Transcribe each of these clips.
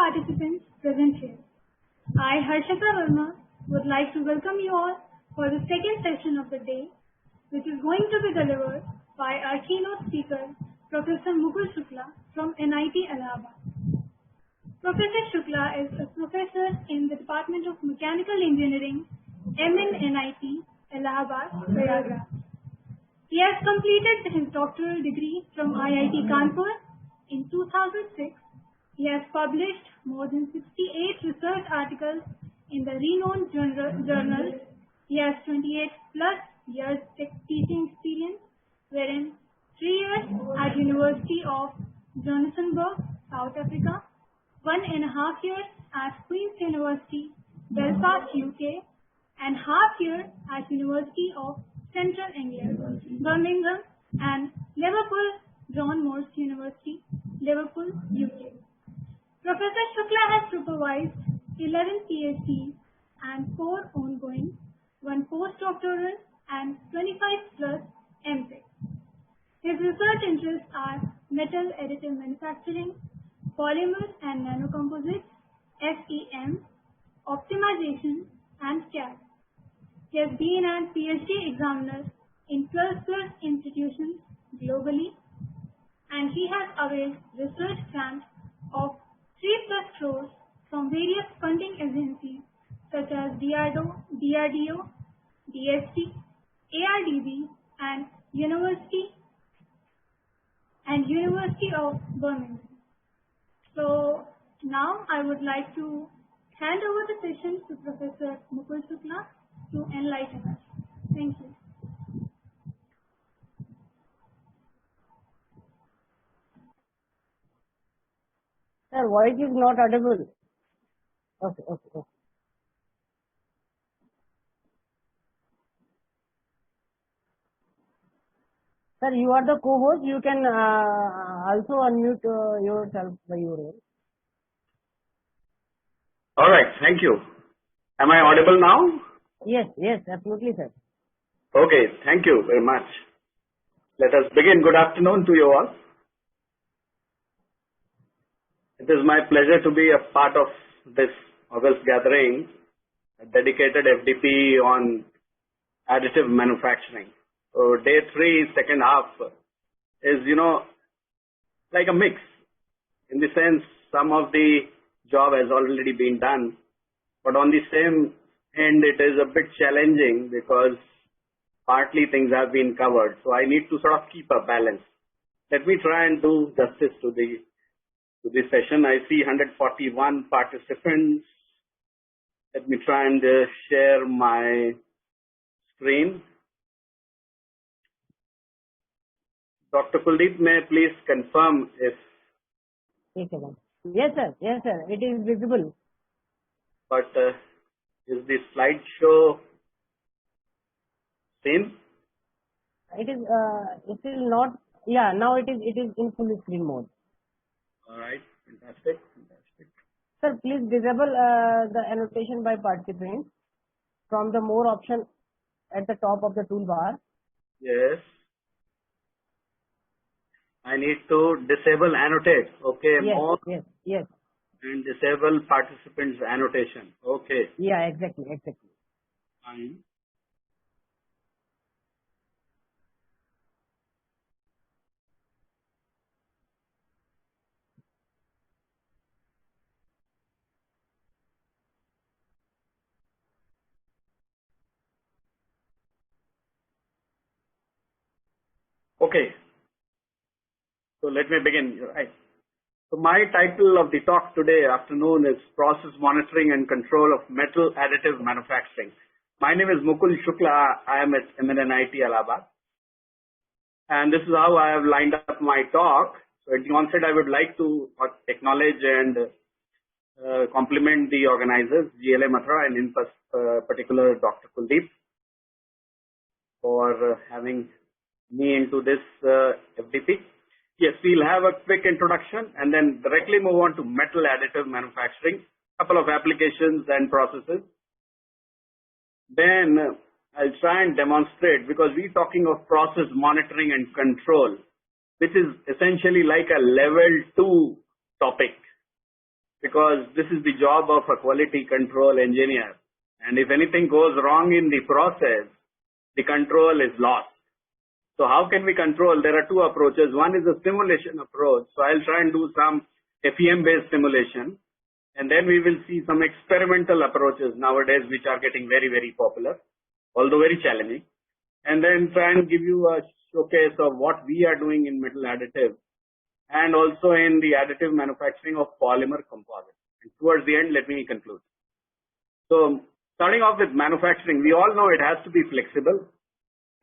participants present here. I, Harshita Verma, would like to welcome you all for the second session of the day, which is going to be delivered by our keynote speaker, Professor Mukul Shukla from NIT Allahabad. Professor Shukla is a professor in the Department of Mechanical Engineering, NIT Allahabad, Prayagraj. He has completed his doctoral degree from IIT Kanpur in 2006. He has published more than 68 research articles in the renowned journals. He has 28 plus years teaching experience, wherein 3 years at University of Johannesburg, South Africa, 1.5 years at Queen's University, Belfast, UK, and half year at University of Central England, Birmingham, and Liverpool John Moores University, Liverpool, UK. Professor Shukla has supervised 11 PhDs and 4 ongoing, 1 postdoctoral, and 25 plus MPhil. His research interests are metal additive manufacturing, polymers and nanocomposites, FEM, optimization, and CAD. He has been a PhD examiner in 12 plus institutions globally, and he has availed research grants of 3 plus crores from various funding agencies such as DRDO, DST, ARDB, and University of Birmingham. So now I would like to hand over the session to Professor Mukul Shukla to enlighten us. Thank you. Sir, voice is not audible. Okay. Sir, you are the co-host. You can also unmute yourself by your own. All right. Thank you. Am I audible now? Yes, absolutely, sir. Okay. Thank you very much. Let us begin. Good afternoon to you all. It is my pleasure to be a part of this August gathering, a dedicated FDP on additive manufacturing. So day 3, second half is, like a mix. In the sense, some of the job has already been done, but on the same hand, it is a bit challenging because partly things have been covered. So I need to sort of keep a balance. Let me try and do justice to this session. I see 141 participants. Let me try and share my screen. Dr. Kuldeep, may I please confirm if... Yes, sir. It is visible. But is the slideshow seen? It is not. Yeah, now it is in full screen mode. All right. Fantastic. Sir, please disable the annotation by participants from the more option at the top of the toolbar. Yes. I need to disable annotate. Okay. Yes. And disable participants annotation. Okay. Yeah, exactly. Fine. Okay. So let me begin. Right. So my title of the talk today afternoon is Process Monitoring and Control of Metal Additive Manufacturing. My name is Mukul Shukla. I am at NIT Allahabad. And this is how I have lined up my talk. So at the onset, I would like to acknowledge and compliment the organizers, GLA Mathura, and in particular Dr. Kuldeep, for having me into this FDP. Yes, we'll have a quick introduction and then directly move on to metal additive manufacturing, couple of applications and processes. Then I'll try and demonstrate, because we're talking of process monitoring and control, which is essentially like a level 2 topic. because this is the job of a quality control engineer. And if anything goes wrong in the process, the control is lost. So how can we control? There are two approaches. One is a simulation approach. So I'll try and do some FEM-based simulation. And then we will see some experimental approaches nowadays, which are getting very, very popular, although very challenging. And then try and give you a showcase of what we are doing in metal additive and also in the additive manufacturing of polymer composites. And towards the end, let me conclude. So starting off with manufacturing, we all know it has to be flexible.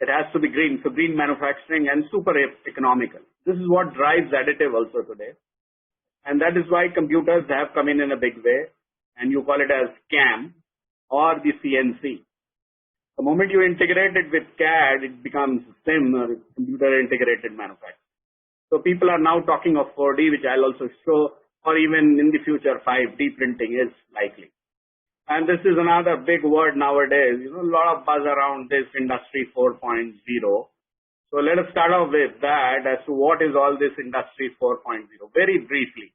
It has to be green, so green manufacturing and super economical. This is what drives additive also today. And that is why computers have come in a big way, and you call it as CAM or the CNC. The moment you integrate it with CAD, it becomes SIM, or computer integrated manufacturing. So people are now talking of 4D, which I'll also show, or even in the future 5D printing is likely. And this is another big word nowadays, a lot of buzz around this industry 4.0. So let us start off with that as to what is all this industry 4.0, very briefly.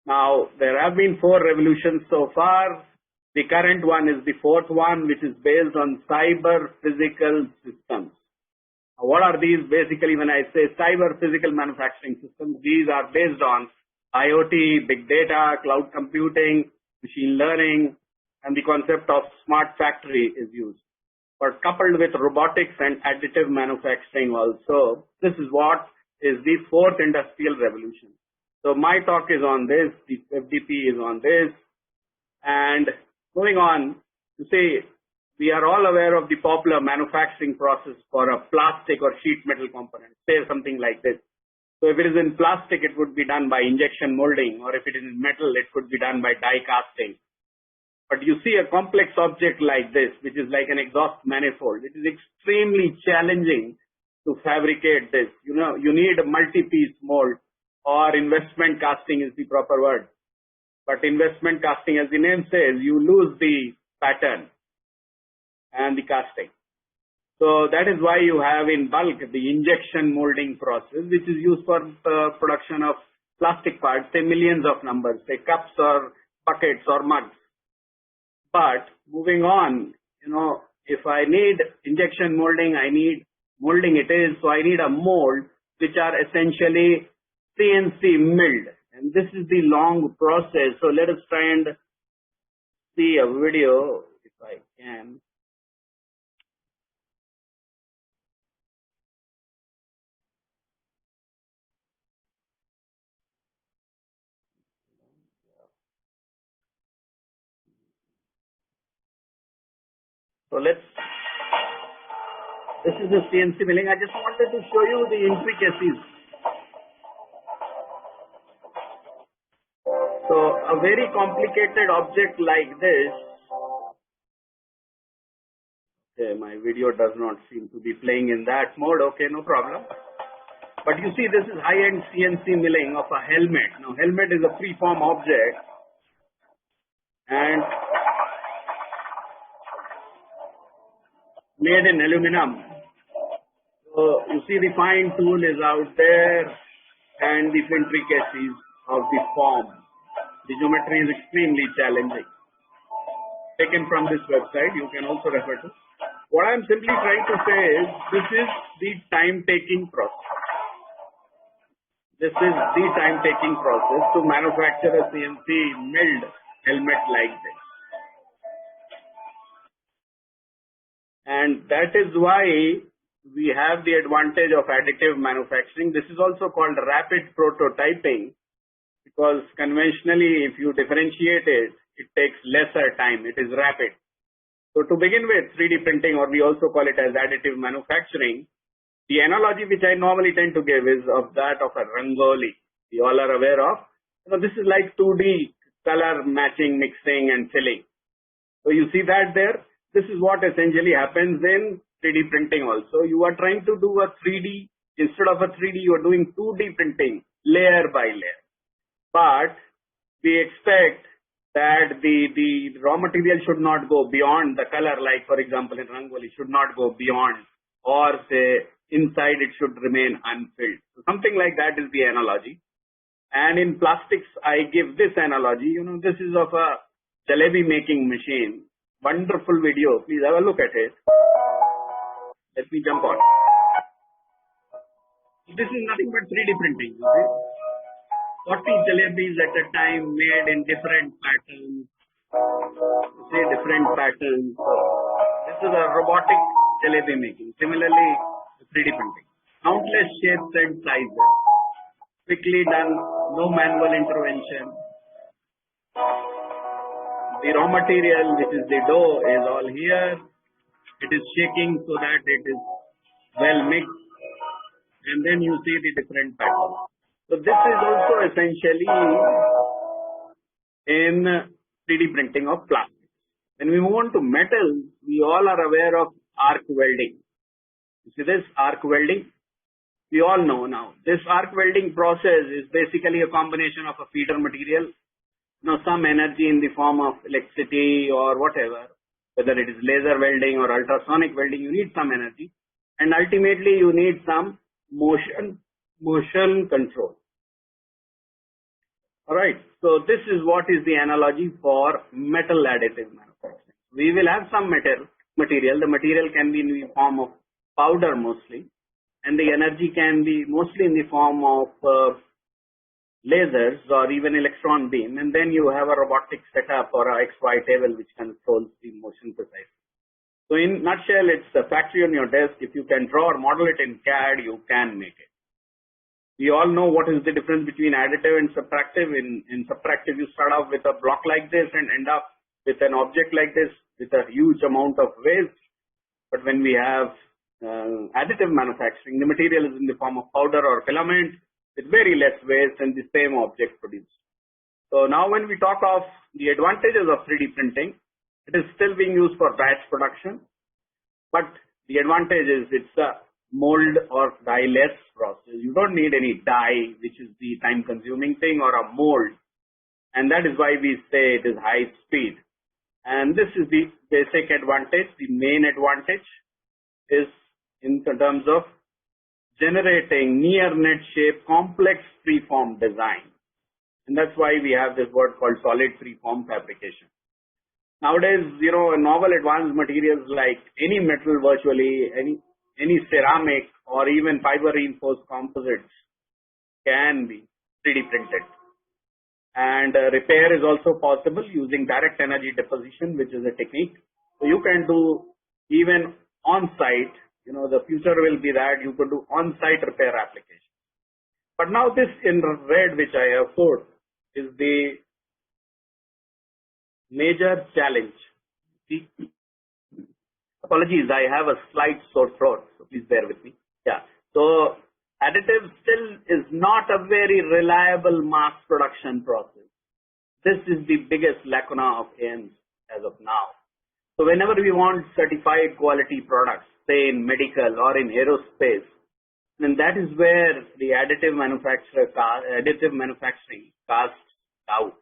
Now, there have been 4 revolutions so far. The current one is the 4th one, which is based on cyber physical systems. Now, what are these? Basically, when I say cyber physical manufacturing systems, these are based on IoT, big data, cloud computing, machine learning, and the concept of smart factory is used. But coupled with robotics and additive manufacturing also, this is what is the 4th industrial revolution. So my talk is on this, the FDP is on this, and going on to say, we are all aware of the popular manufacturing process for a plastic or sheet metal component, say something like this. So if it is in plastic, it would be done by injection molding, or if it is in metal, it could be done by die casting. But you see a complex object like this, which is like an exhaust manifold. It is extremely challenging to fabricate this. You need a multi-piece mold, or investment casting is the proper word. But investment casting, as the name says, you lose the pattern and the casting. So that is why you have in bulk the injection molding process, which is used for production of plastic parts, say millions of numbers, say cups or buckets or mugs. But moving on, if I need injection molding, I need molding it is, so I need a mold which are essentially CNC milled. And this is the long process. So let us try and see a video if I can. So this is the CNC milling. I just wanted to show you the intricacies. So a very complicated object like this. Okay, my video does not seem to be playing in that mode. Okay, no problem. But you see, this is high-end CNC milling of a helmet. Now, helmet is a free-form object, and made in aluminum. So you see the fine tool is out there and the intricacies of the form. The geometry is extremely challenging. Taken from this website, you can also refer to. What I am simply trying to say is this is the time-taking process. This is the time-taking process to manufacture a CNC milled helmet like this. And that is why we have the advantage of additive manufacturing. This is also called rapid prototyping, because conventionally, if you differentiate it, it takes lesser time. It is rapid. So to begin with, 3D printing, or we also call it as additive manufacturing, the analogy which I normally tend to give is of that of a rangoli. You all are aware of. This is like 2D color matching, mixing and filling. So you see that there. This is what essentially happens in 3D printing also. You are trying to do a 3D, instead of a 3D, you are doing 2D printing layer by layer. But we expect that the raw material should not go beyond the color, like for example in Rangoli, should not go beyond, or say inside it should remain unfilled. So something like that is the analogy. And in plastics, I give this analogy. This is of a jalebi making machine. Wonderful video. Please have a look at it. Let me jump on. This is nothing but 3D printing. Okay? 40 jalebis at a time made in different patterns. See, different patterns. This is a robotic jalebi making. Similarly, 3D printing. Countless shapes and sizes. Quickly done, no manual intervention. The raw material, which is the dough, is all here. It is shaking so that it is well mixed. And then you see the different patterns. So this is also essentially in 3D printing of plastic. When we move on to metal, we all are aware of arc welding. You see this arc welding? We all know now. This arc welding process is basically a combination of a feeder material, some energy in the form of electricity or whatever, whether it is laser welding or ultrasonic welding, you need some energy. And ultimately you need some motion control. Alright, so this is what is the analogy for metal additive manufacturing. We will have some material. The material can be in the form of powder mostly, and the energy can be mostly in the form of lasers or even electron beam, and then you have a robotic setup or a XY table which controls the motion precisely. So in nutshell, it's a factory on your desk. If you can draw or model it in CAD, you can make it. We all know what is the difference between additive and subtractive. In subtractive, you start off with a block like this and end up with an object like this with a huge amount of waste. But when we have additive manufacturing, the material is in the form of powder or filament with very less waste and the same object produced. So now when we talk of the advantages of 3D printing, it is still being used for batch production, but the advantage is it's a mold or die-less process. You don't need any die, which is the time-consuming thing, or a mold, and that is why we say it is high speed. And this is the basic advantage. The main advantage is in terms of generating near-net shape complex freeform design, and that's why we have this word called solid freeform fabrication. Nowadays, novel advanced materials like any metal virtually, any ceramic or even fiber reinforced composites can be 3D printed. And repair is also possible using direct energy deposition, which is a technique. So you can do even on-site, the future will be that you could do on-site repair application. But now this in red, which I have put, is the major challenge. See? Apologies, I have a slight sore throat, so please bear with me. Yeah. So additive still is not a very reliable mass production process. This is the biggest lacuna of AMs as of now. So whenever we want certified quality products, say in medical or in aerospace, then that is where the additive manufacturing casts doubts.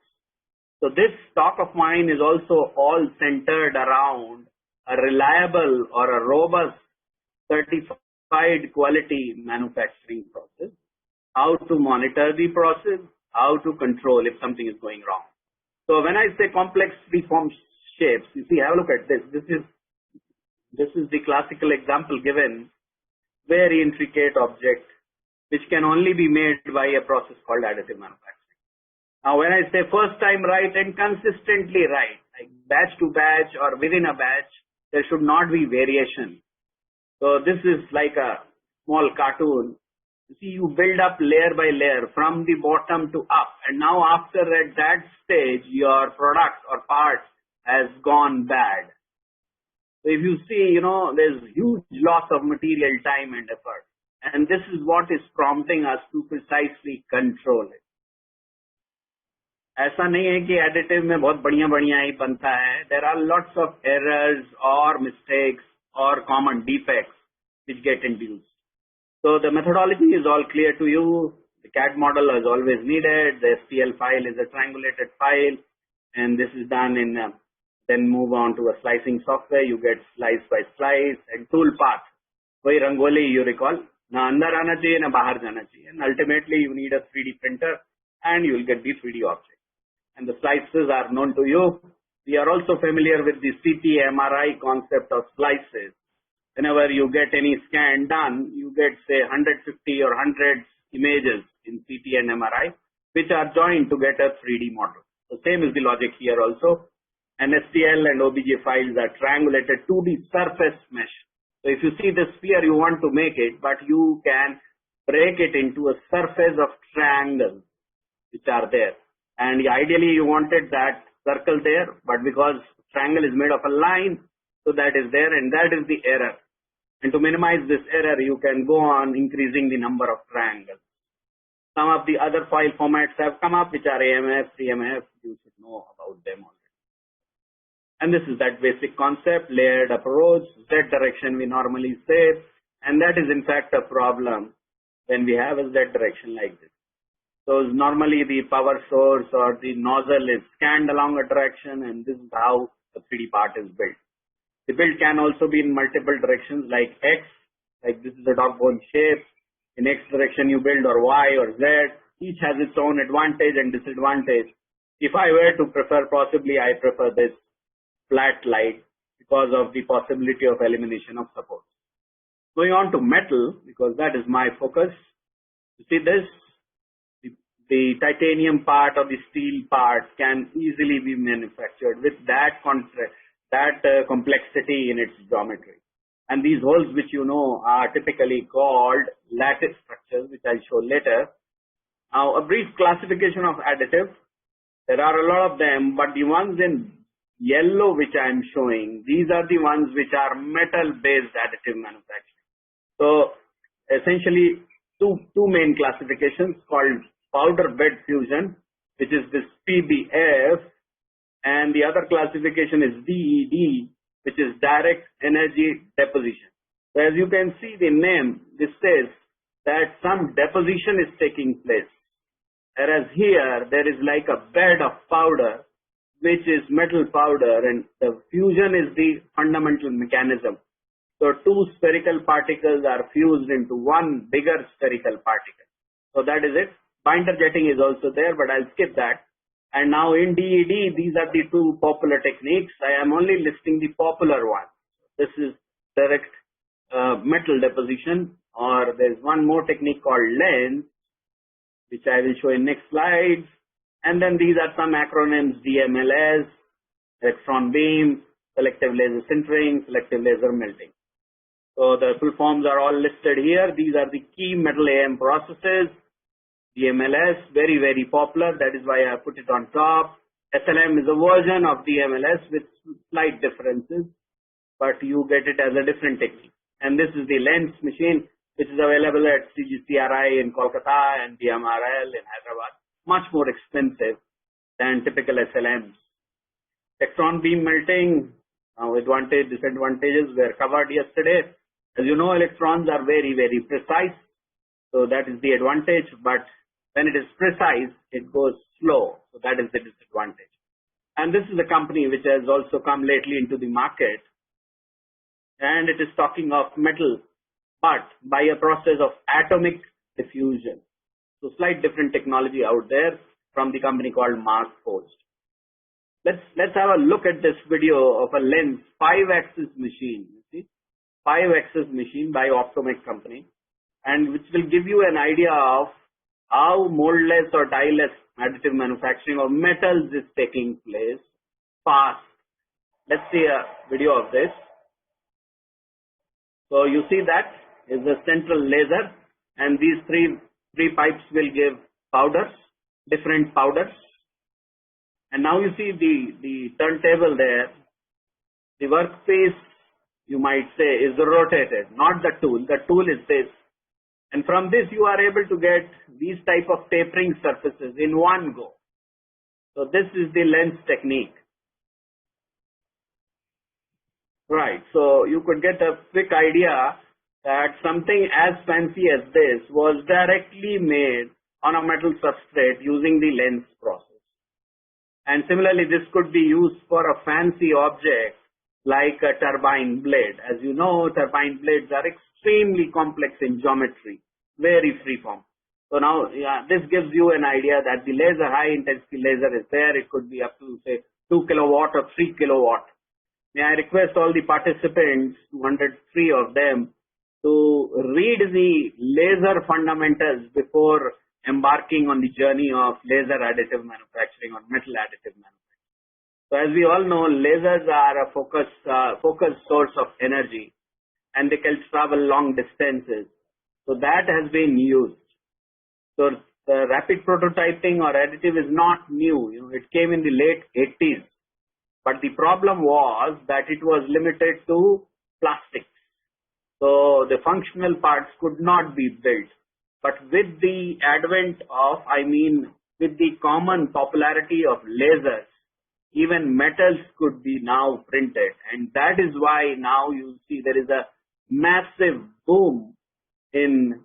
So this talk of mine is also all centered around a reliable or a robust certified quality manufacturing process, how to monitor the process, how to control if something is going wrong. So when I say complex freeform shapes, you see, have a look at this. This is the classical example given, very intricate object which can only be made by a process called additive manufacturing. Now when I say first time right and consistently right, like batch to batch or within a batch, there should not be variation. So this is like a small cartoon. You see, you build up layer by layer from the bottom to up, and now after at that stage your product or part has gone bad. So if you see, there's huge loss of material, time and effort, and this is what is prompting us to precisely control it. ऐसा नहीं है कि additive में बहुत बढ़िया ही बनता है. There are lots of errors or mistakes or common defects which get induced. So the methodology is all clear to you. The CAD model is always needed. The STL file is a triangulated file, and this is done in then move on to a slicing software. You get slice by slice and tool path. वही rangoli you recall. ना अंदर आना चाहिए ना बाहर जाना चाहिए. And ultimately you need a 3D printer and you will get the 3D object. And the slices are known to you. We are also familiar with the CT MRI concept of slices. Whenever you get any scan done, you get say 150 or 100 images in CT and MRI, which are joined to get a 3D model. The same is the logic here also. And STL and OBJ files are triangulated to the surface mesh. So if you see the sphere, you want to make it, but you can break it into a surface of triangles which are there. And ideally you wanted that circle there, but because triangle is made of a line, so that is there, and that is the error. And to minimize this error, you can go on increasing the number of triangles. Some of the other file formats have come up, which are AMF, CMF. You should know about them already. And this is that basic concept, layered approach, Z direction we normally say, and that is in fact a problem when we have a Z direction like this. So normally the power source or the nozzle is scanned along a direction, and this is how the 3D part is built. The build can also be in multiple directions like X, like this is a dog bone shape. In X direction you build, or Y or Z. Each has its own advantage and disadvantage. If I were to prefer, possibly I prefer this flat light because of the possibility of elimination of support. Going on to metal, because that is my focus. You see this, the titanium part or the steel part can easily be manufactured with that complexity in its geometry. And these holes, which you know, are typically called lattice structures, which I'll show later. Now, a brief classification of additive. There are a lot of them, but the ones in yellow which I am showing, these are the ones which are metal-based additive manufacturing. So, essentially, two main classifications called powder bed fusion, which is this PBF, and the other classification is DED, which is direct energy deposition. So as you can see the name, this says that some deposition is taking place. Whereas here, there is like a bed of powder, which is metal powder, and the fusion is the fundamental mechanism. So two spherical particles are fused into one bigger spherical particle. So that is it. Binder jetting is also there, but I'll skip that. And now in DED, these are the two popular techniques. I am only listing the popular ones. This is direct metal deposition, or there's one more technique called lens, which I will show in next slides. And then these are some acronyms: DMLS, electron beam, selective laser sintering, selective laser melting. So the full forms are all listed here. These are the key metal AM processes. DMLS, very, very popular. That is why I put it on top. SLM is a version of DMLS with slight differences, but you get it as a different technique. And this is the lens machine, which is available at CGCRI in Kolkata and DMRL in Hyderabad. Much more expensive than typical SLMs. Electron beam melting, advantage, disadvantages were covered yesterday. As you know, electrons are very, very precise. So that is the advantage, but when it is precise, it goes slow. So that is the disadvantage. And this is a company which has also come lately into the market, and it is talking of metal, but by a process of atomic diffusion. So slight different technology out there from the company called Mark Post. Let's have a look at this video of a lens 5-axis machine. You see, 5-axis machine by Optomec company, and which will give you an idea of how moldless or die-less additive manufacturing of metals is taking place fast. Let's see a video of this. So you see that is the central laser, and these three pipes will give powders, different powders. And now you see the turntable there. The workpiece, you might say, is rotated, not the tool. The tool is this. And from this, you are able to get these type of tapering surfaces in one go. So this is the lens technique. Right. So you could get a quick idea that something as fancy as this was directly made on a metal substrate using the lens process. And similarly, this could be used for a fancy object like a turbine blade. As you know, turbine blades are extremely complex in geometry, very freeform. So now, yeah, this gives you an idea that the laser, high intensity laser is there. It could be up to say 2 kilowatt or 3 kilowatt. May I request all the participants, 203 of them, to read the laser fundamentals before embarking on the journey of laser additive manufacturing or metal additive manufacturing. So as we all know, lasers are a focused source of energy, and they can travel long distances. So that has been used. So the rapid prototyping or additive is not new. It came in the late 80s. But the problem was that it was limited to plastics. So the functional parts could not be built. But with the advent of, with the common popularity of lasers, even metals could be now printed. And that is why now you see there is a massive boom in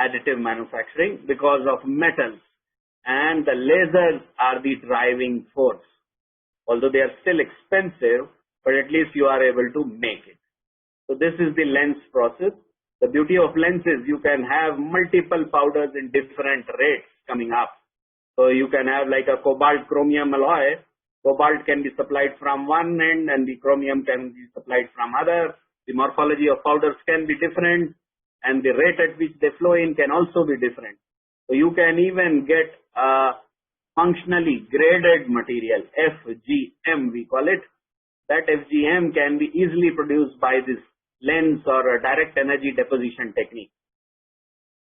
additive manufacturing because of metals, and the lasers are the driving force. Although they are still expensive, but at least you are able to make it. So this is the lens process. The beauty of lens is you can have multiple powders in different rates coming up. So you can have like a cobalt chromium alloy. Cobalt can be supplied from one end and the chromium can be supplied from other. The morphology of powders can be different, and the rate at which they flow in can also be different. So you can even get a functionally graded material, FGM we call it. That FGM can be easily produced by this lens or a direct energy deposition technique.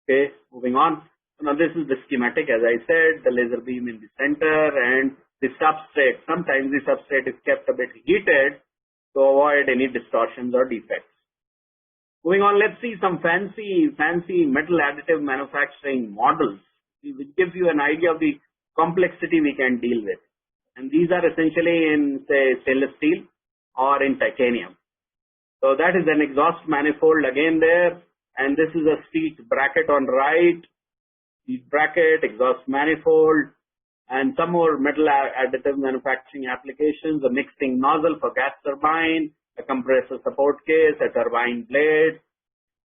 Okay, moving on. So now this is the schematic. As I said, the laser beam in the center and the substrate. Sometimes the substrate is kept a bit heated to avoid any distortions or defects. Moving on, let's see some fancy metal additive manufacturing models, which gives you an idea of the complexity we can deal with. And these are essentially in, say, stainless steel or in titanium. So that is an exhaust manifold again there, and this is a seat bracket on right, seat bracket, exhaust manifold, and some more metal additive manufacturing applications, a mixing nozzle for gas turbine, a compressor support case, a turbine blade,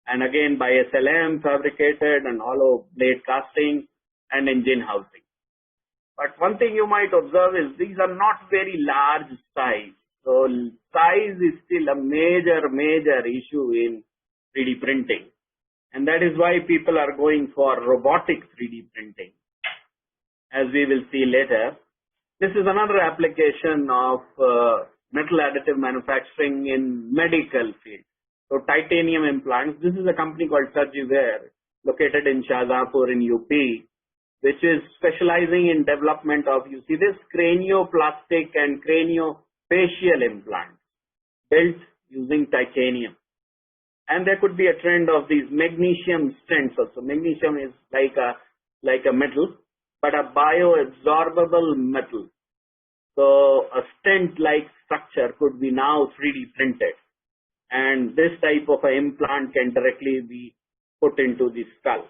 and again by SLM fabricated and hollow blade casting and engine housing. But one thing you might observe is these are not very large size. So size is still a major issue in 3D printing. And that is why people are going for robotic 3D printing, as we will see later. This is another application of metal additive manufacturing in medical field. So titanium implants. This is a company called Surgiware, located in Shahjahanpur in UP, which is specializing in development of, you see this, cranioplastic and craniofacial implants built using titanium. And there could be a trend of these magnesium stents also. Magnesium is like a metal, but a bioabsorbable metal. So a stent-like structure could be now 3D printed. And this type of an implant can directly be put into the skull.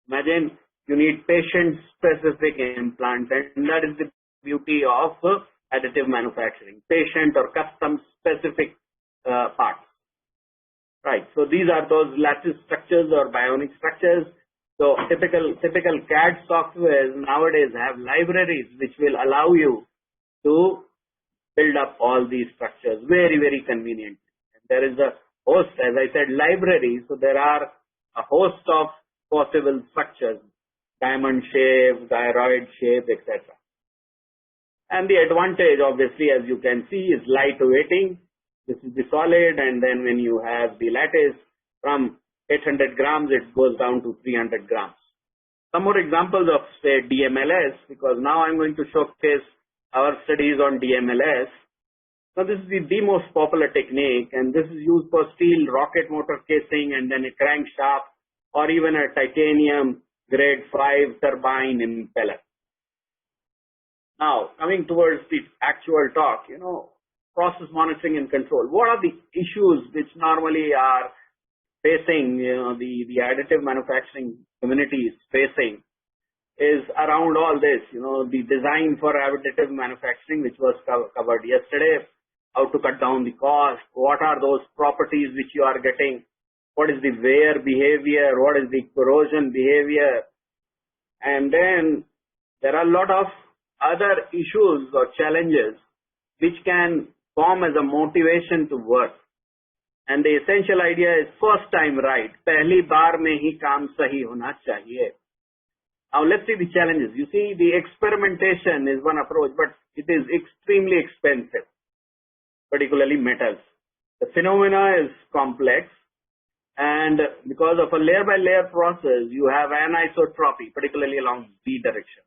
Imagine you need patient-specific implants, and that is the beauty of additive manufacturing. Patient or custom-specific parts. Right. So these are those lattice structures or bionic structures. So typical CAD softwares nowadays have libraries which will allow you to build up all these structures very convenient. There is a host, as I said, library. So there are a host of possible structures, diamond shape, gyroid shape, etc. And the advantage, obviously, as you can see, is lightweighting. This is the solid, and then when you have the lattice, from 800 grams, it goes down to 300 grams. Some more examples of, say, DMLS, because now I'm going to showcase our studies on DMLS. Now, this is the most popular technique, and this is used for steel rocket motor casing and then a crankshaft or even a titanium grade 5 turbine impeller. Now, coming towards the actual talk, process monitoring and control. What are the issues which normally are facing, the additive manufacturing community is facing is around all this, the design for additive manufacturing, which was covered yesterday, how to cut down the cost, what are those properties which you are getting, what is the wear behavior, what is the corrosion behavior, and then there are a lot of other issues or challenges which can form as a motivation to work. And the essential idea is first time right. पहली बार में ही काम सही होना चाहिए. Now let's see the challenges. You see, the experimentation is one approach, but it is extremely expensive, particularly metals. The phenomena is complex, and because of a layer by layer process, you have anisotropy, particularly along Z direction.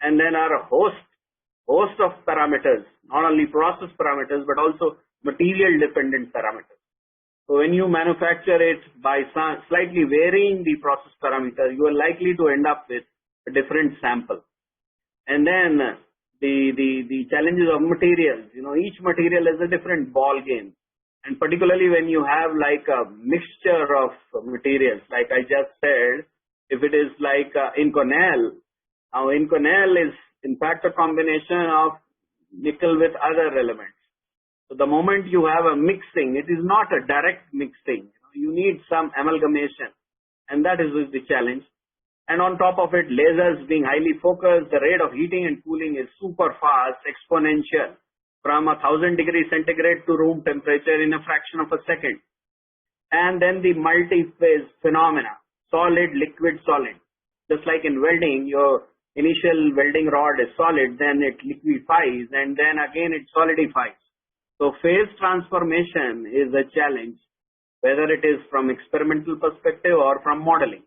And then are a host of parameters, not only process parameters, but also material dependent parameters. So when you manufacture it by slightly varying the process parameters, you are likely to end up with a different sample. And then the challenges of materials, each material is a different ball game. And particularly when you have like a mixture of materials, like I just said, if it is like Inconel, now Inconel is in fact a combination of nickel with other elements. So the moment you have a mixing, it is not a direct mixing. You need some amalgamation, and that is the challenge. And on top of it, lasers being highly focused, the rate of heating and cooling is super fast, exponential, from 1000 degrees centigrade to room temperature in a fraction of a second. And then the multi-phase phenomena, solid, liquid, solid. Just like in welding, your initial welding rod is solid, then it liquefies, and then again it solidifies. So phase transformation is a challenge, whether it is from experimental perspective or from modeling.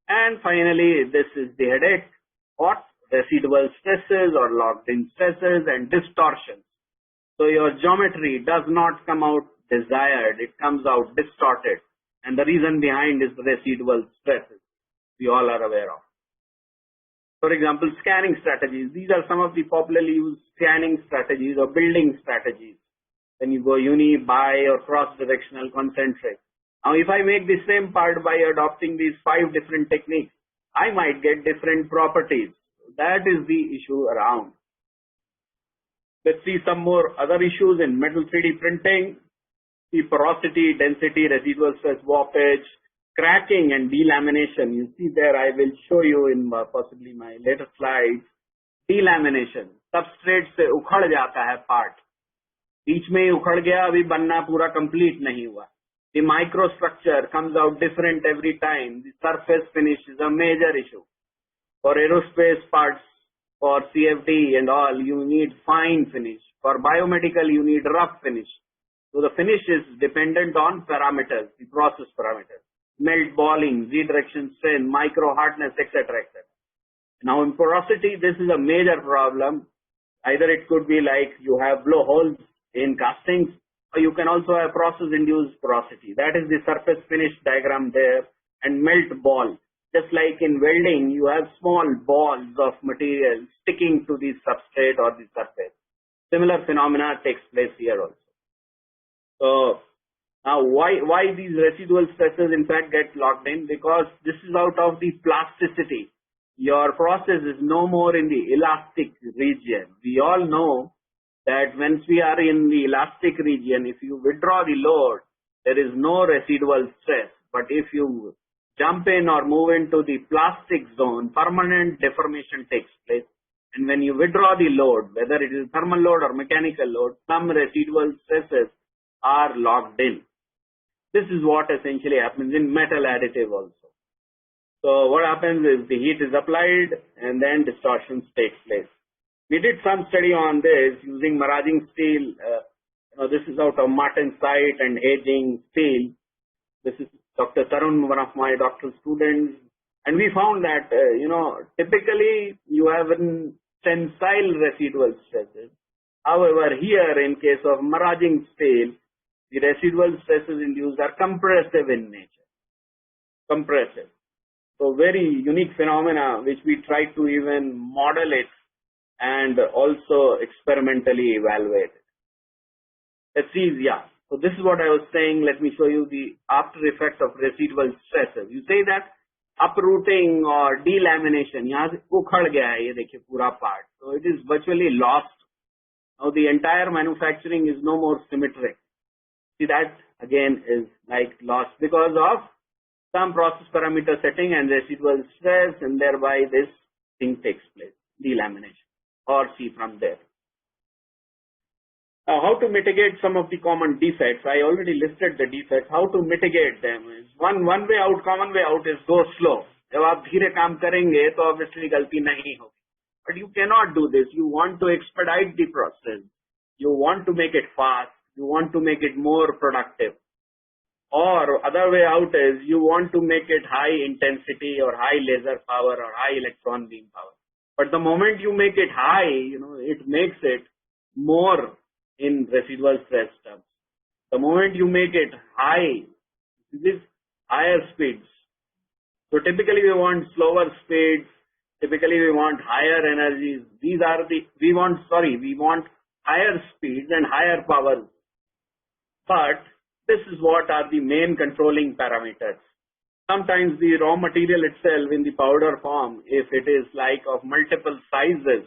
And finally, this is the headache, what? Residual stresses or locked-in stresses and distortions. So your geometry does not come out desired, it comes out distorted. And the reason behind is the residual stresses we all are aware of. For example, scanning strategies. These are some of the popularly used scanning strategies or building strategies. When you go uni, bi, or cross-directional, concentric. Now, if I make the same part by adopting these 5 different techniques, I might get different properties. That is the issue around. Let's see some more other issues in metal 3D printing. The porosity, density, residual stress, warpage, cracking and delamination. You see there, I will show you in possibly my later slides. Delamination. Substrate से उखड़ जाता है part. बीच में ही उखड़ गया, अभी बनना पूरा complete नहीं हुआ. The microstructure comes out different every time. The surface finish is a major issue. For aerospace parts, for CFD and all, you need fine finish. For biomedical, you need rough finish. So the finish is dependent on parameters, the process parameters. Melt balling, Z direction strain, micro hardness, etc., etc. Now in porosity, this is a major problem. Either it could be like you have blowholes in castings, or you can also have process-induced porosity. That is the surface finish diagram there, and melt ball. Just like in welding, you have small balls of material sticking to the substrate or the surface. Similar phenomena takes place here also. So now why these residual stresses in fact get locked in? Because this is out of the plasticity. Your process is no more in the elastic region. We all know that once we are in the elastic region, if you withdraw the load, there is no residual stress. But if you jump in or move into the plastic zone, permanent deformation takes place. And when you withdraw the load, whether it is thermal load or mechanical load, some residual stresses are locked in. This is what essentially happens in metal additive also. So what happens is the heat is applied and then distortions take place. We did some study on this using maraging steel. This is out of martensite and aging steel. This is Dr. Tarun, one of my doctoral students. And we found that, typically you have tensile residual stresses. However, here in case of maraging steel, the residual stresses induced are compressive in nature. Compressive. So very unique phenomena which we try to even model it and also experimentally evaluate it. Let's see, So this is what I was saying. Let me show you the after effect of residual stresses. You say that uprooting or delamination, यहाँ से उखड़ गया है ये देखिए पूरा part. So it is virtually lost. Now the entire manufacturing is no more symmetric. See that again is like lost because of some process parameter setting and residual stress, and thereby this thing takes place, delamination, or see from there. Now, how to mitigate some of the common defects? I already listed the defects. How to mitigate them is one way out, common way out is go slow. जब आप धीरे काम करेंगे तो obviously गलती नहीं होगी. But you cannot do this. You want to expedite the process. You want to make it fast. You want to make it more productive. Or other way out is you want to make it high intensity or high laser power or high electron beam power. But the moment you make it high, it makes it more in residual stress terms. The moment you make it high, this higher speeds. So typically we want slower speeds. Typically we want higher energies. We want higher speeds and higher powers. But this is what are the main controlling parameters. Sometimes the raw material itself in the powder form, if it is like of multiple sizes,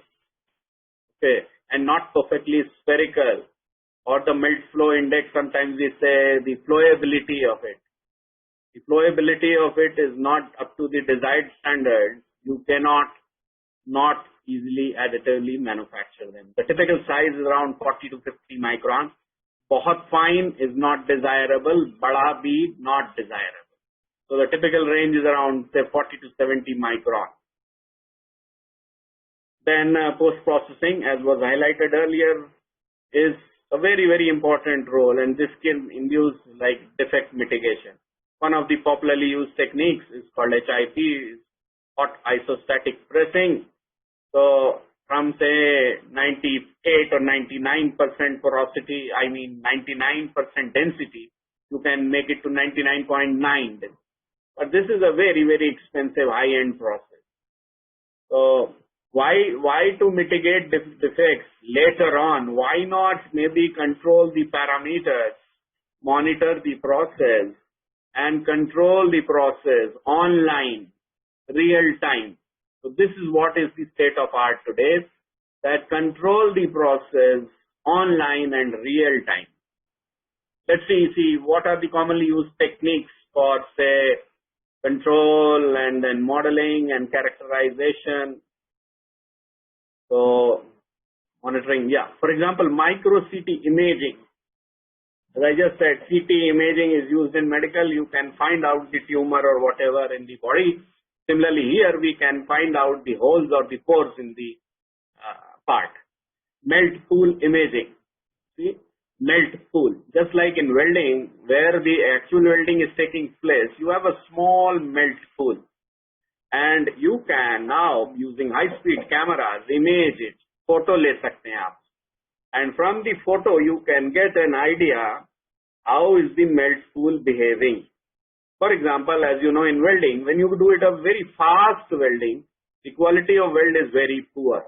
okay, and not perfectly spherical, or the melt flow index, sometimes we say the flowability of it. The flowability of it is not up to the desired standard. You cannot not easily additively manufacture them. The typical size is around 40 to 50 microns. बहुत fine is not desirable, बड़ा भी not desirable. So the typical range is around say 40 to 70 micron. Then post-processing, as was highlighted earlier, is a very, very important role, and this can induce like defect mitigation. One of the popularly used techniques is called HIP, hot isostatic pressing. So from say 98 or 99% porosity, 99% density, you can make it to 99.9. But this is a very, very expensive high-end process. So why to mitigate defects later on? Why not maybe control the parameters, monitor the process, and control the process online, real time? So this is what is the state of art today, that control the process online and real time. Let's see what are the commonly used techniques for say control and then modeling and characterization. So monitoring, for example, micro CT imaging. As I just said, CT imaging is used in medical. You can find out the tumor or whatever in the body. Similarly, here we can find out the holes or the pores in the part. Melt pool imaging. See, melt pool. Just like in welding, where the actual welding is taking place, you have a small melt pool. And you can now, using high-speed cameras, image it. Photo le sakte hain aap. And from the photo, you can get an idea how is the melt pool behaving. For example, as you know, in welding, when you do it a very fast welding, the quality of weld is very poor.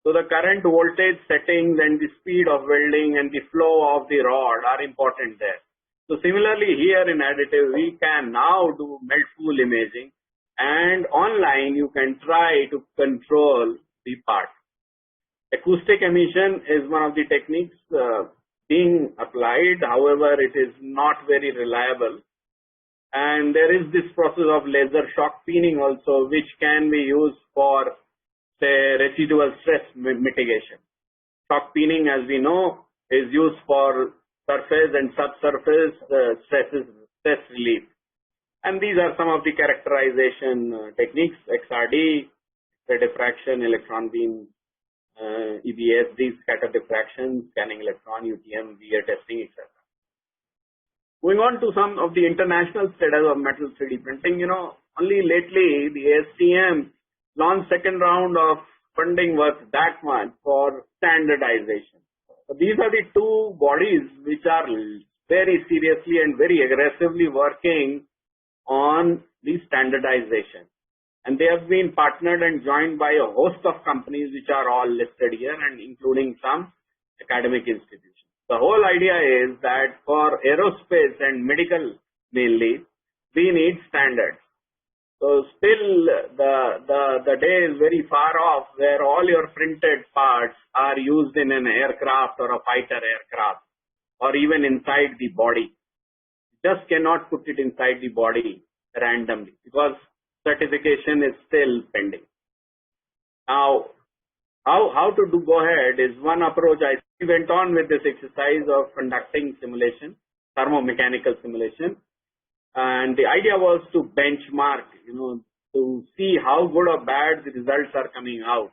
So the current voltage settings and the speed of welding and the flow of the rod are important there. So similarly here in additive, we can now do melt pool imaging, and online you can try to control the part. Acoustic emission is one of the techniques being applied. However, it is not very reliable. And there is this process of laser shock peening also, which can be used for say residual stress mitigation. Shock peening, as we know, is used for surface and subsurface stress relief. And these are some of the characterization techniques: XRD, diffraction, electron beam, EBS, these scatter diffraction, scanning electron, UTM, VR testing, etc. Going on to some of the international status of metal 3D printing, only lately the ASTM launched second round of funding worth that much for standardization. So these are the two bodies which are very seriously and very aggressively working on the standardization. And they have been partnered and joined by a host of companies which are all listed here, and including some academic institutions. The whole idea is that for aerospace and medical mainly, we need standards. So still the day is very far off where all your printed parts are used in an aircraft or a fighter aircraft or even inside the body. Just cannot put it inside the body. randomly because certification is still pending. Now, how to go ahead is one approach. I went on with this exercise of conducting simulation, thermo-mechanical simulation, and the idea was to benchmark, to see how good or bad the results are coming out,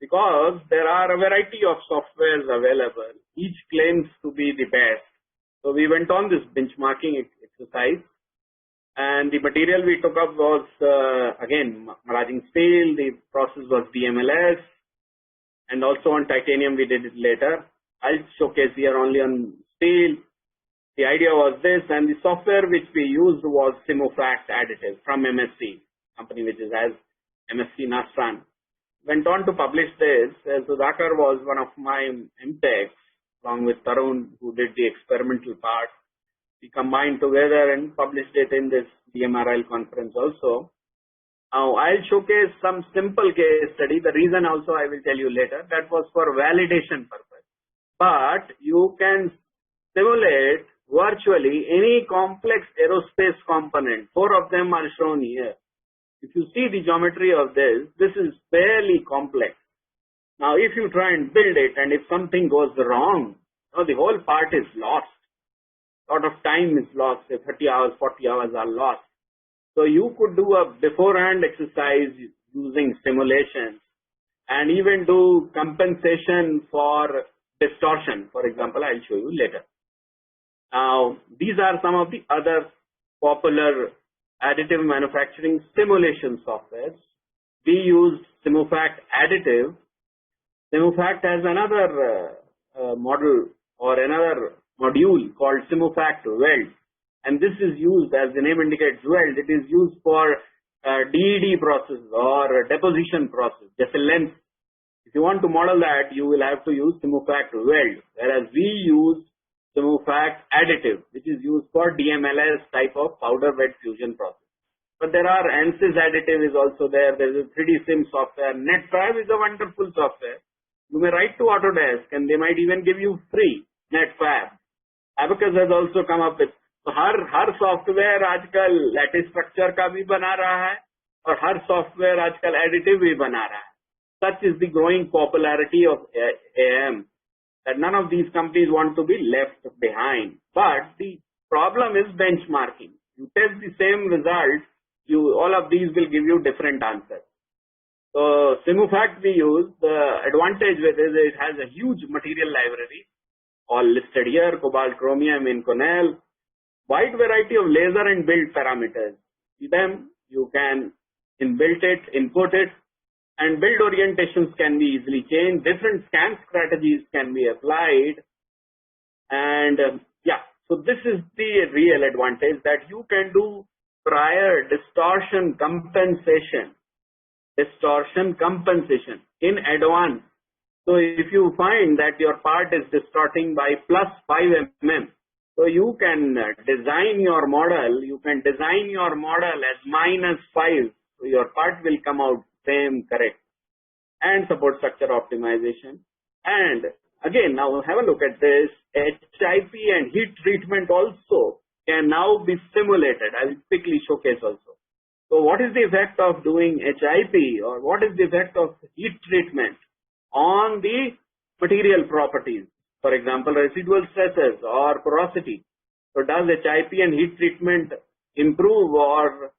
because there are a variety of softwares available. Each claims to be the best. So we went on this benchmarking exercise, and the material we took up was again maraging steel. The process was DMLS, and also on titanium we did it later. I'll showcase here only on steel. The idea was this, and the software which we used was Simofact Additive from MSc, company which is as MSc Nastran. Went on to publish this. Sudhakar was one of my MTechs, along with Tarun, who did the experimental part. We combined together and published it in this DMRL conference also. Now, I'll showcase some simple case study. The reason also I will tell you later. That was for validation purpose. But you can simulate virtually any complex aerospace component. 4 of them are shown here. If you see the geometry of this is fairly complex. Now, if you try and build it, and if something goes wrong, the whole part is lost. A lot of time is lost. Say 30 hours, 40 hours are lost. So you could do a beforehand exercise using simulations and even do compensation for distortion. For example, I'll show you later. Now, these are some of the other popular additive manufacturing simulation softwares. We used Simofact Additive. Simofact has another model or another module called Simofact Weld, and this is used, as the name indicates, weld. It is used for DED process or deposition process, just a length. If you want to model that, you will have to use Simofact Weld, whereas we use Simofact Additive, which is used for DMLS type of powder bed fusion process. But there are ANSYS Additive is also there. There is a 3D Sim software. NetFab is a wonderful software. You may write to Autodesk and they might even give you free NetFab. Abacus has also come up with. So her software आजकल lattice structure का भी बना रहा है और हर software आजकल additive भी बना रहा है. Such is the growing popularity of AM that none of these companies want to be left behind. But the problem is benchmarking. You test the same result, all of these will give you different answers. So Simofact we use, the advantage with it is it has a huge material library, all listed here, cobalt, chromium, Inconel, wide variety of laser and build parameters. See them, you can inbuilt it, input it, and build orientations can be easily changed. Different scan strategies can be applied. And so this is the real advantage, that you can do prior distortion compensation in advance. So if you find that your part is distorting by +5 mm, so you can design your model, as -5, so your part will come out same, correct, and support structure optimization. And again, now have a look at this. HIP and heat treatment also can now be simulated. I will quickly showcase also. So what is the effect of doing HIP, or what is the effect of heat treatment on the material properties? For example, residual stresses or porosity. So does HIP and heat treatment improve or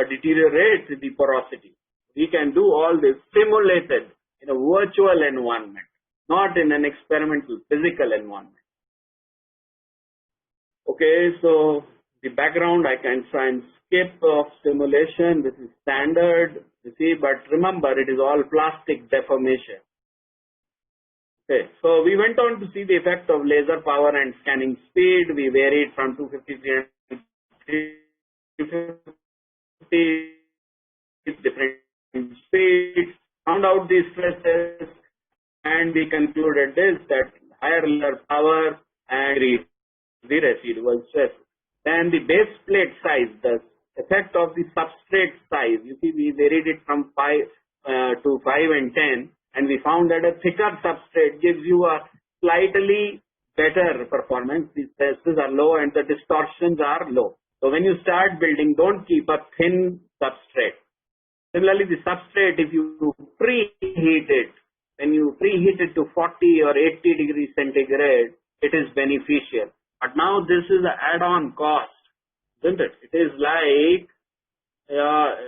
deteriorate the porosity? We can do all this simulated in a virtual environment, not in an experimental physical environment. Okay, so the background I can try and skip of simulation. This is standard, you see, but remember it is all plastic deformation. Okay, so we went on to see the effect of laser power and scanning speed. We varied from 253 and 350 different speeds, found out these stresses, and we concluded this, that higher laser power and the residual stress. Then the base plate size, the effect of the substrate size, you see we varied it from 5 to 5 and 10, and we found that a thicker substrate gives you a slightly better performance. The stresses are low and the distortions are low. So So when you start building, don't keep a thin substrate. Similarly, the substrate, if you preheat it, when you preheat it to 40 or 80 degrees centigrade, it is beneficial. But now this is an add-on cost, isn't it? It is like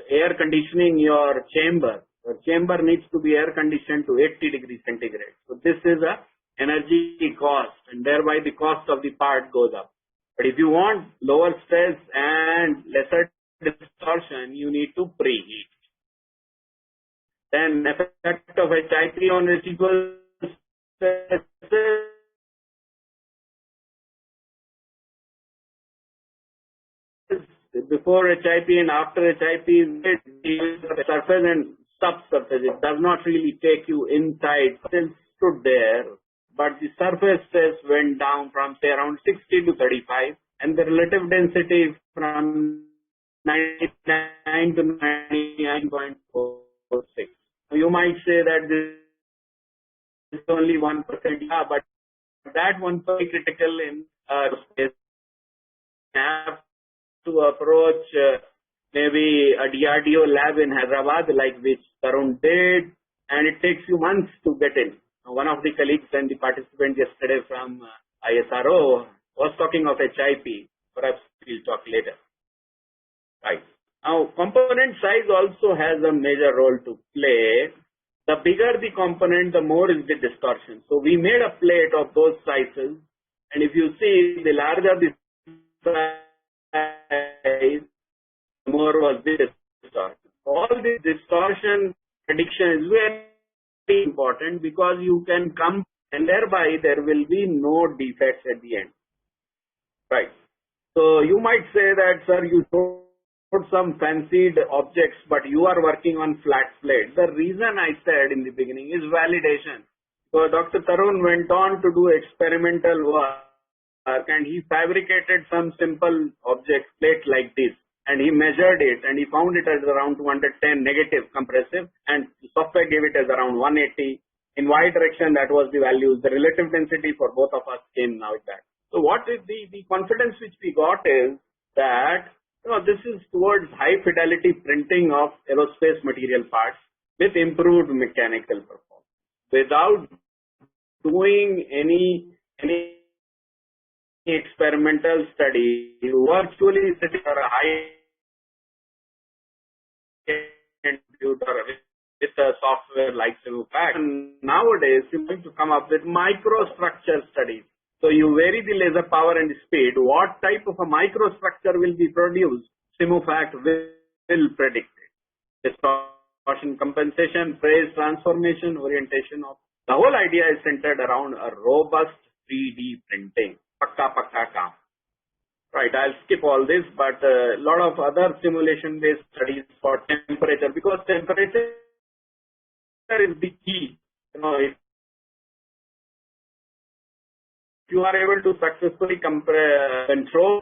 air conditioning your chamber. Your chamber needs to be air conditioned to 80 degrees centigrade. So this is a energy cost, and thereby the cost of the part goes up. But if you want lower stress and lesser distortion, you need to preheat. Then effect of HIP on residual stress. Before HIP and after HIP, the surface and subsurface. It does not really take you inside. Still stood there, but the surface stress went down from say around 60 to 35, and the relative density from 99 to 99.46. You might say that this is only 1%, yeah, but that 1% critical in space. Have to approach maybe a DRDO lab in Hyderabad, like which Tarun did, and it takes you months to get in. One of the colleagues and the participant yesterday from ISRO was talking of HIP. Perhaps we'll talk later. Right. Now, component size also has a major role to play. The bigger the component, the more is the distortion. So we made a plate of those sizes, and if you see, the larger the size, the more was the distortion. All this distortion prediction is very important because you can come, and thereby there will be no defects at the end. Right. So you might say that, sir, you put some fancied objects, but you are working on flat plate. The reason I said in the beginning is validation. So Dr. Tarun went on to do experimental work, and he fabricated some simple object plate like this, and he measured it, and he found it as around 210 negative compressive, and the software gave it as around 180. In Y direction, that was the values. The relative density for both of us came now with that. So what is the confidence which we got is that this is towards high fidelity printing of aerospace material parts with improved mechanical performance. Without doing any experimental study, you virtually sitting on a high computer with a software like Defect. Nowadays, you need to come up with microstructure studies. So you vary the laser power and speed. What type of a microstructure will be produced? Defect will predict it. Distortion, compensation, phase transformation, orientation of. The whole idea is centered around a robust 3D printing. Pakka kaam. Right, I'll skip all this, but a lot of other simulation-based studies for temperature, because temperature is the key. If you are able to successfully control,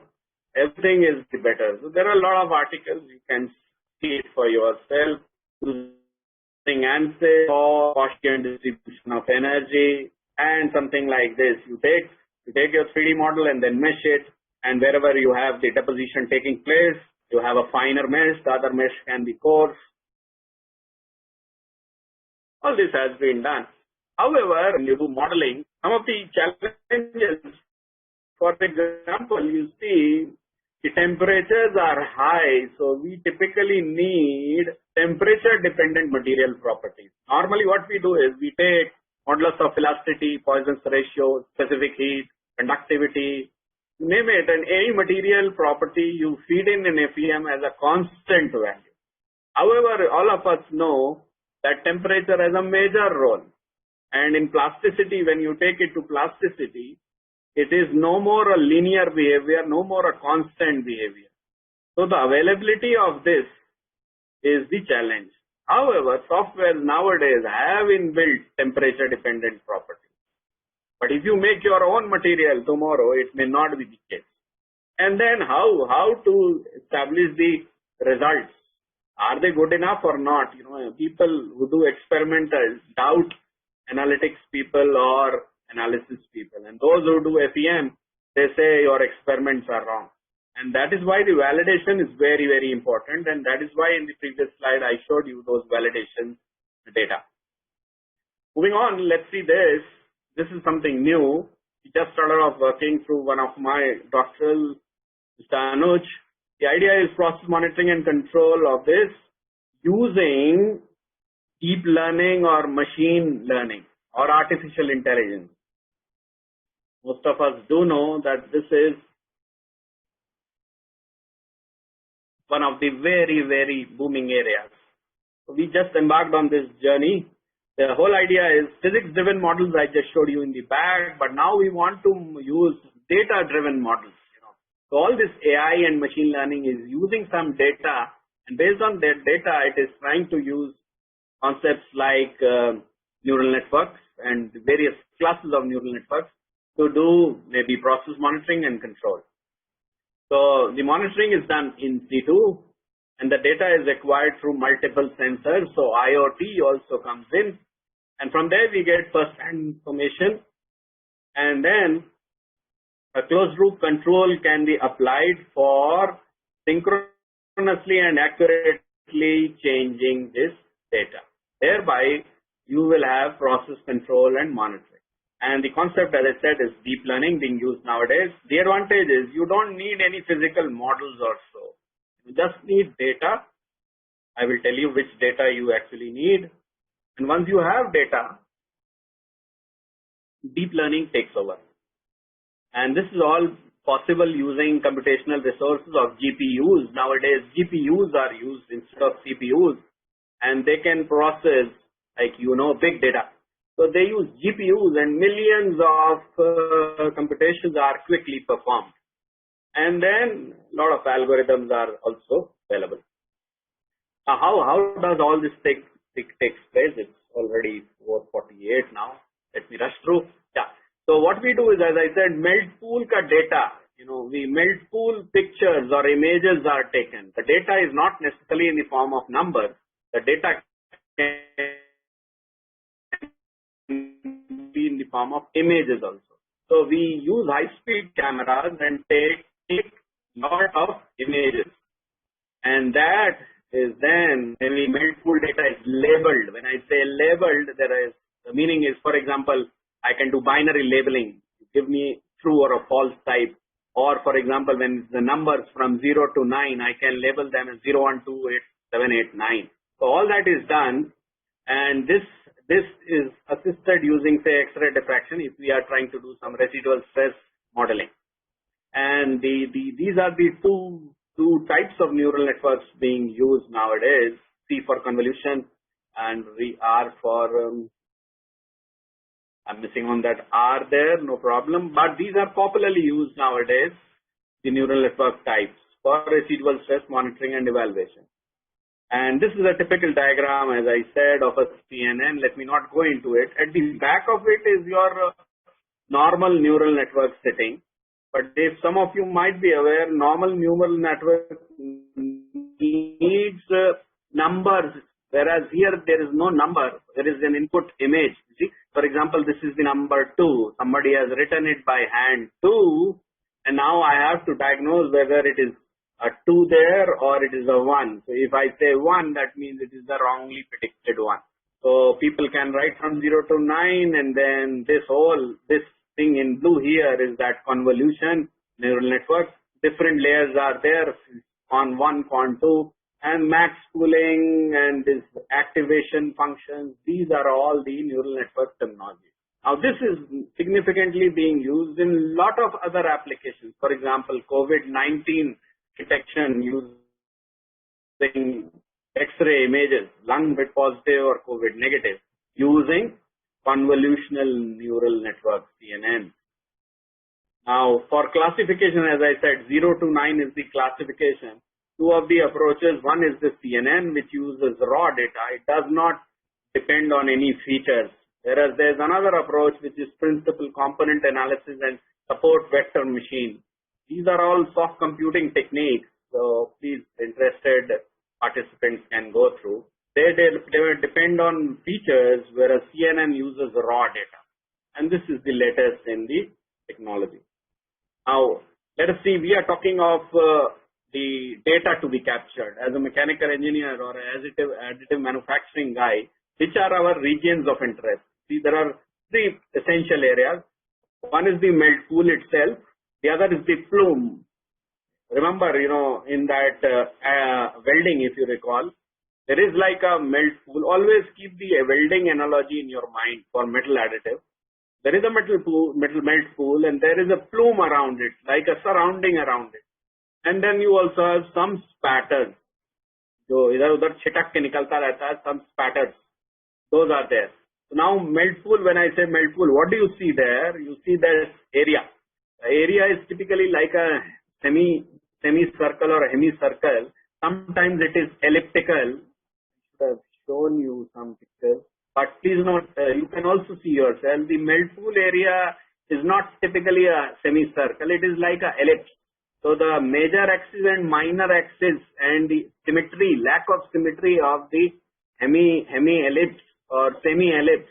everything is better. So there are a lot of articles, you can see it for yourself, using ANSYS or Gaussian distribution of energy and something like this. You take your 3D model and then mesh it, and wherever you have the deposition taking place, you have a finer mesh, the other mesh can be coarse. All this has been done. However, when you do modeling, some of the challenges, for example, you see the temperatures are high, so we typically need temperature dependent material properties. Normally what we do is we take modulus of elasticity, Poisson's ratio, specific heat, conductivity, you name it, and any material property you feed in an FEM as a constant value. However, all of us know that temperature has a major role. And in plasticity, when you take it to plasticity, it is no more a linear behavior, no more a constant behavior. So the availability of this is the challenge. However, software nowadays have inbuilt temperature dependent properties. But if you make your own material tomorrow, it may not be the case. And then how to establish the results? Are they good enough or not? People who do experimental doubt analytics people or analysis people, and those who do FEM, they say your experiments are wrong. And that is why the validation is very, very important. And that is why in the previous slide, I showed you those validation data. Moving on, let's see this. This is something new. We just started off working through one of my doctoral, Mr. Anuj. The idea is process monitoring and control of this using deep learning or machine learning or artificial intelligence. Most of us do know that this is one of the very, very booming areas. So we just embarked on this journey. The whole idea is physics-driven models I just showed you in the back, but now we want to use data-driven models. So all this AI and machine learning is using some data, and based on that data, it is trying to use concepts like neural networks and various classes of neural networks to do maybe process monitoring and control. So the monitoring is done in situ, and the data is acquired through multiple sensors. So IoT also comes in, and from there we get first-hand information, and then a closed-loop control can be applied for synchronously and accurately changing this data. Thereby, you will have process control and monitoring. And the concept, as I said, is deep learning being used nowadays. The advantage is you don't need any physical models or so. You just need data. I will tell you which data you actually need. And once you have data, deep learning takes over. And this is all possible using computational resources of GPUs. Nowadays, GPUs are used instead of CPUs, and they can process, like big data. So they use GPUs, and millions of computations are quickly performed. And then a lot of algorithms are also available. Now, how does all this take place? It's already 4:48 now. Let me rush through. Yeah. So what we do is, as I said, melt pool ka data. We melt pool pictures or images are taken. The data is not necessarily in the form of numbers. The data can be in the form of images also. So we use high-speed cameras and take lot of images, and that is then when we melt pool data is labeled. When I say labeled, the meaning is, for example, I can do binary labeling. Give me true or a false type. Or for example, when the numbers from 0 to 9, I can label them as 0, 1, 2, 8, 7, 8, 9. So all that is done, and this is assisted using, say, X-ray diffraction if we are trying to do some residual stress modeling. And these are the two types of neural networks being used nowadays. C for convolution and R for I'm missing on that R there, no problem. But these are popularly used nowadays, the neural network types, for residual stress monitoring and evaluation. And this is a typical diagram, as I said, of a CNN. Let me not go into it. At the back of it is your normal neural network sitting. But if some of you might be aware, normal neural network needs numbers, whereas here there is no number. There is an input image. See, for example, this is the number 2. Somebody has written it by hand 2, and now I have to diagnose whether it is a 2 there or it is a 1. So if I say 1, that means it is the wrongly predicted one. So people can write from 0 to 9, and then this thing in blue here is that convolution neural network. Different layers are there, con 1, con 2, and max pooling and this activation functions. These are all the neural network terminology. Now this is significantly being used in a lot of other applications. For example, COVID-19 detection using X-ray images, lung COVID positive or COVID negative, using convolutional neural network, CNN. Now for classification, as I said, 0 to 9 is the classification. Two of the approaches, one is the CNN, which uses raw data. It does not depend on any features. Whereas there's another approach, which is principal component analysis and support vector machine. These are all soft computing techniques. So please, interested participants can go through. They depend on features, whereas CNN uses raw data. And this is the latest in the technology. Now, let us see, we are talking of the data to be captured. As a mechanical engineer or additive manufacturing guy, which are our regions of interest? See, there are three essential areas. One is the melt pool itself. The other is the plume. Remember, in that welding, if you recall, there is like a melt pool. Always keep the welding analogy in your mind for metal additive. There is a metal melt pool, and there is a plume around it, like a surrounding around it. And then you also have some spatters. जो इधर-उधर छिटक के निकलता रहता है, some spatters. Those are there. So now melt pool, when I say melt pool, what do you see there? You see this area. The area is typically like a semicircle or a hemicircle. Sometimes it is elliptical. I should have shown you some pictures. But please note, you can also see yourself, the melt pool area is not typically a semicircle. It is like a ellipse. So the major axis and minor axis and the symmetry, lack of symmetry of the hemi-ellipse or semi-ellipse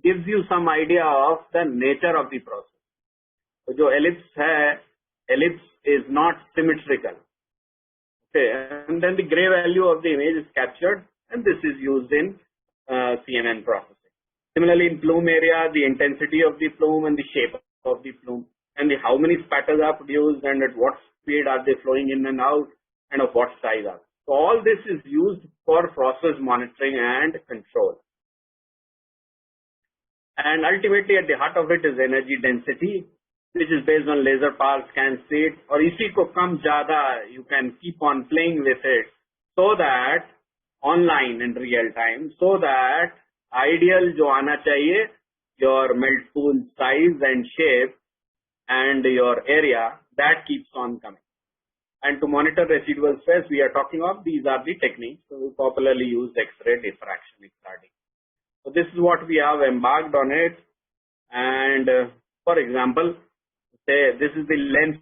gives you some idea of the nature of the process. So जो ellipse है, ellipse is not symmetrical. Okay, and then the gray value of the image is captured, and this is used in CNN processing. Similarly, in plume area, the intensity of the plume and the shape of the plume, and how many spatters are produced, and at what speed are they flowing in and out, and of what size are. So all this is used for process monitoring and control. And ultimately, at the heart of it is energy density, which is based on laser power, scan speed, or इसी को कम ज़्यादा, you can keep on playing with it, so that online in real time, so that ideal जो आना चाहिए, your melt pool size and shape and your area, that keeps on coming. And to monitor residual stress, we are talking of, these are the techniques. So we popularly use X-ray diffraction, XRD. So this is what we have embarked on it. And for example, say this is the lens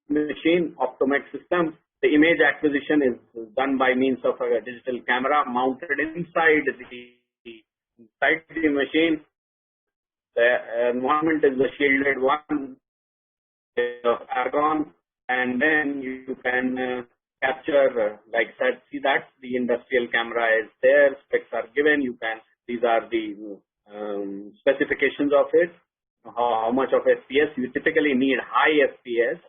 machine, optometric system. The image acquisition is done by means of a digital camera mounted inside the machine. The environment is the shielded one of argon, and then you can capture, like I said, see that the industrial camera is there, specs are given, these are the specifications of it, how much of FPS. You typically need high FPS,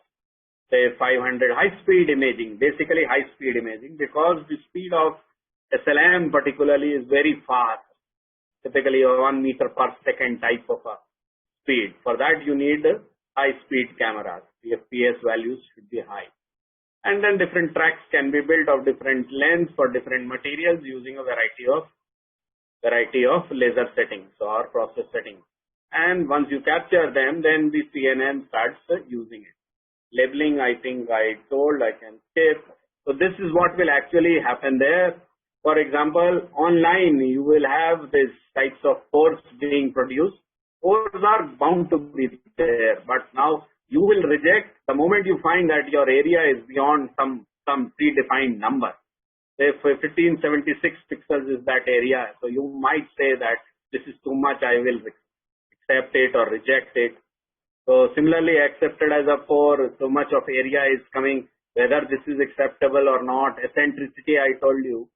say 500, high speed imaging, basically high speed imaging, because the speed of SLM particularly is very fast, typically 1 meter per second type of a speed. For that you need high speed cameras. The FPS values should be high. And then different tracks can be built of different lengths for different materials using a variety of laser settings or process settings. And once you capture them, then the CNN starts using it. Labeling, I think I told, I can skip. So this is what will actually happen there. For example, online you will have these types of pores being produced. Pores are bound to be there, but now you will reject the moment you find that your area is beyond some predefined number. Say if 1576 pixels is that area, so you might say that this is too much, I will accept it or reject it. So similarly, accepted as a pore, so much of area is coming, whether this is acceptable or not. Eccentricity, I told you.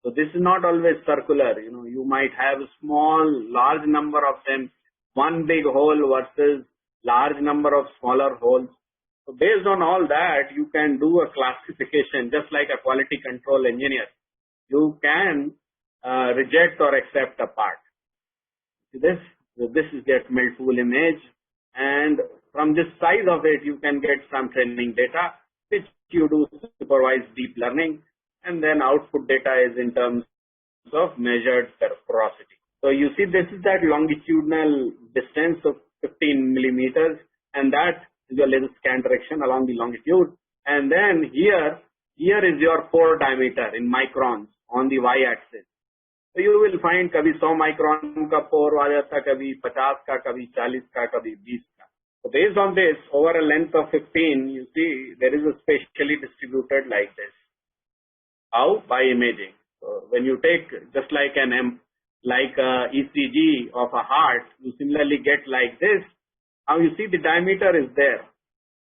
So this is not always circular. You might have large number of them, one big hole versus large number of smaller holes. So based on all that, you can do a classification, just like a quality control engineer. You can reject or accept a part. See this? So this is that melt pool image, and from this size of it, you can get some training data, which you do supervised deep learning, and then output data is in terms of measured porosity. So you see, this is that longitudinal distance of 15 millimeters, and that is your laser scan direction along the longitude. And then here is your pore diameter in microns on the y-axis. So you will find कभी 100 micron का pore आ जाता, कभी 50 का, कभी 40 का, कभी 20 का. So based on this, over a length of 15, you see there is a spatially distributed like this. How? By imaging. So when you take just like a ECG of a heart, you similarly get like this. Now you see the diameter is there.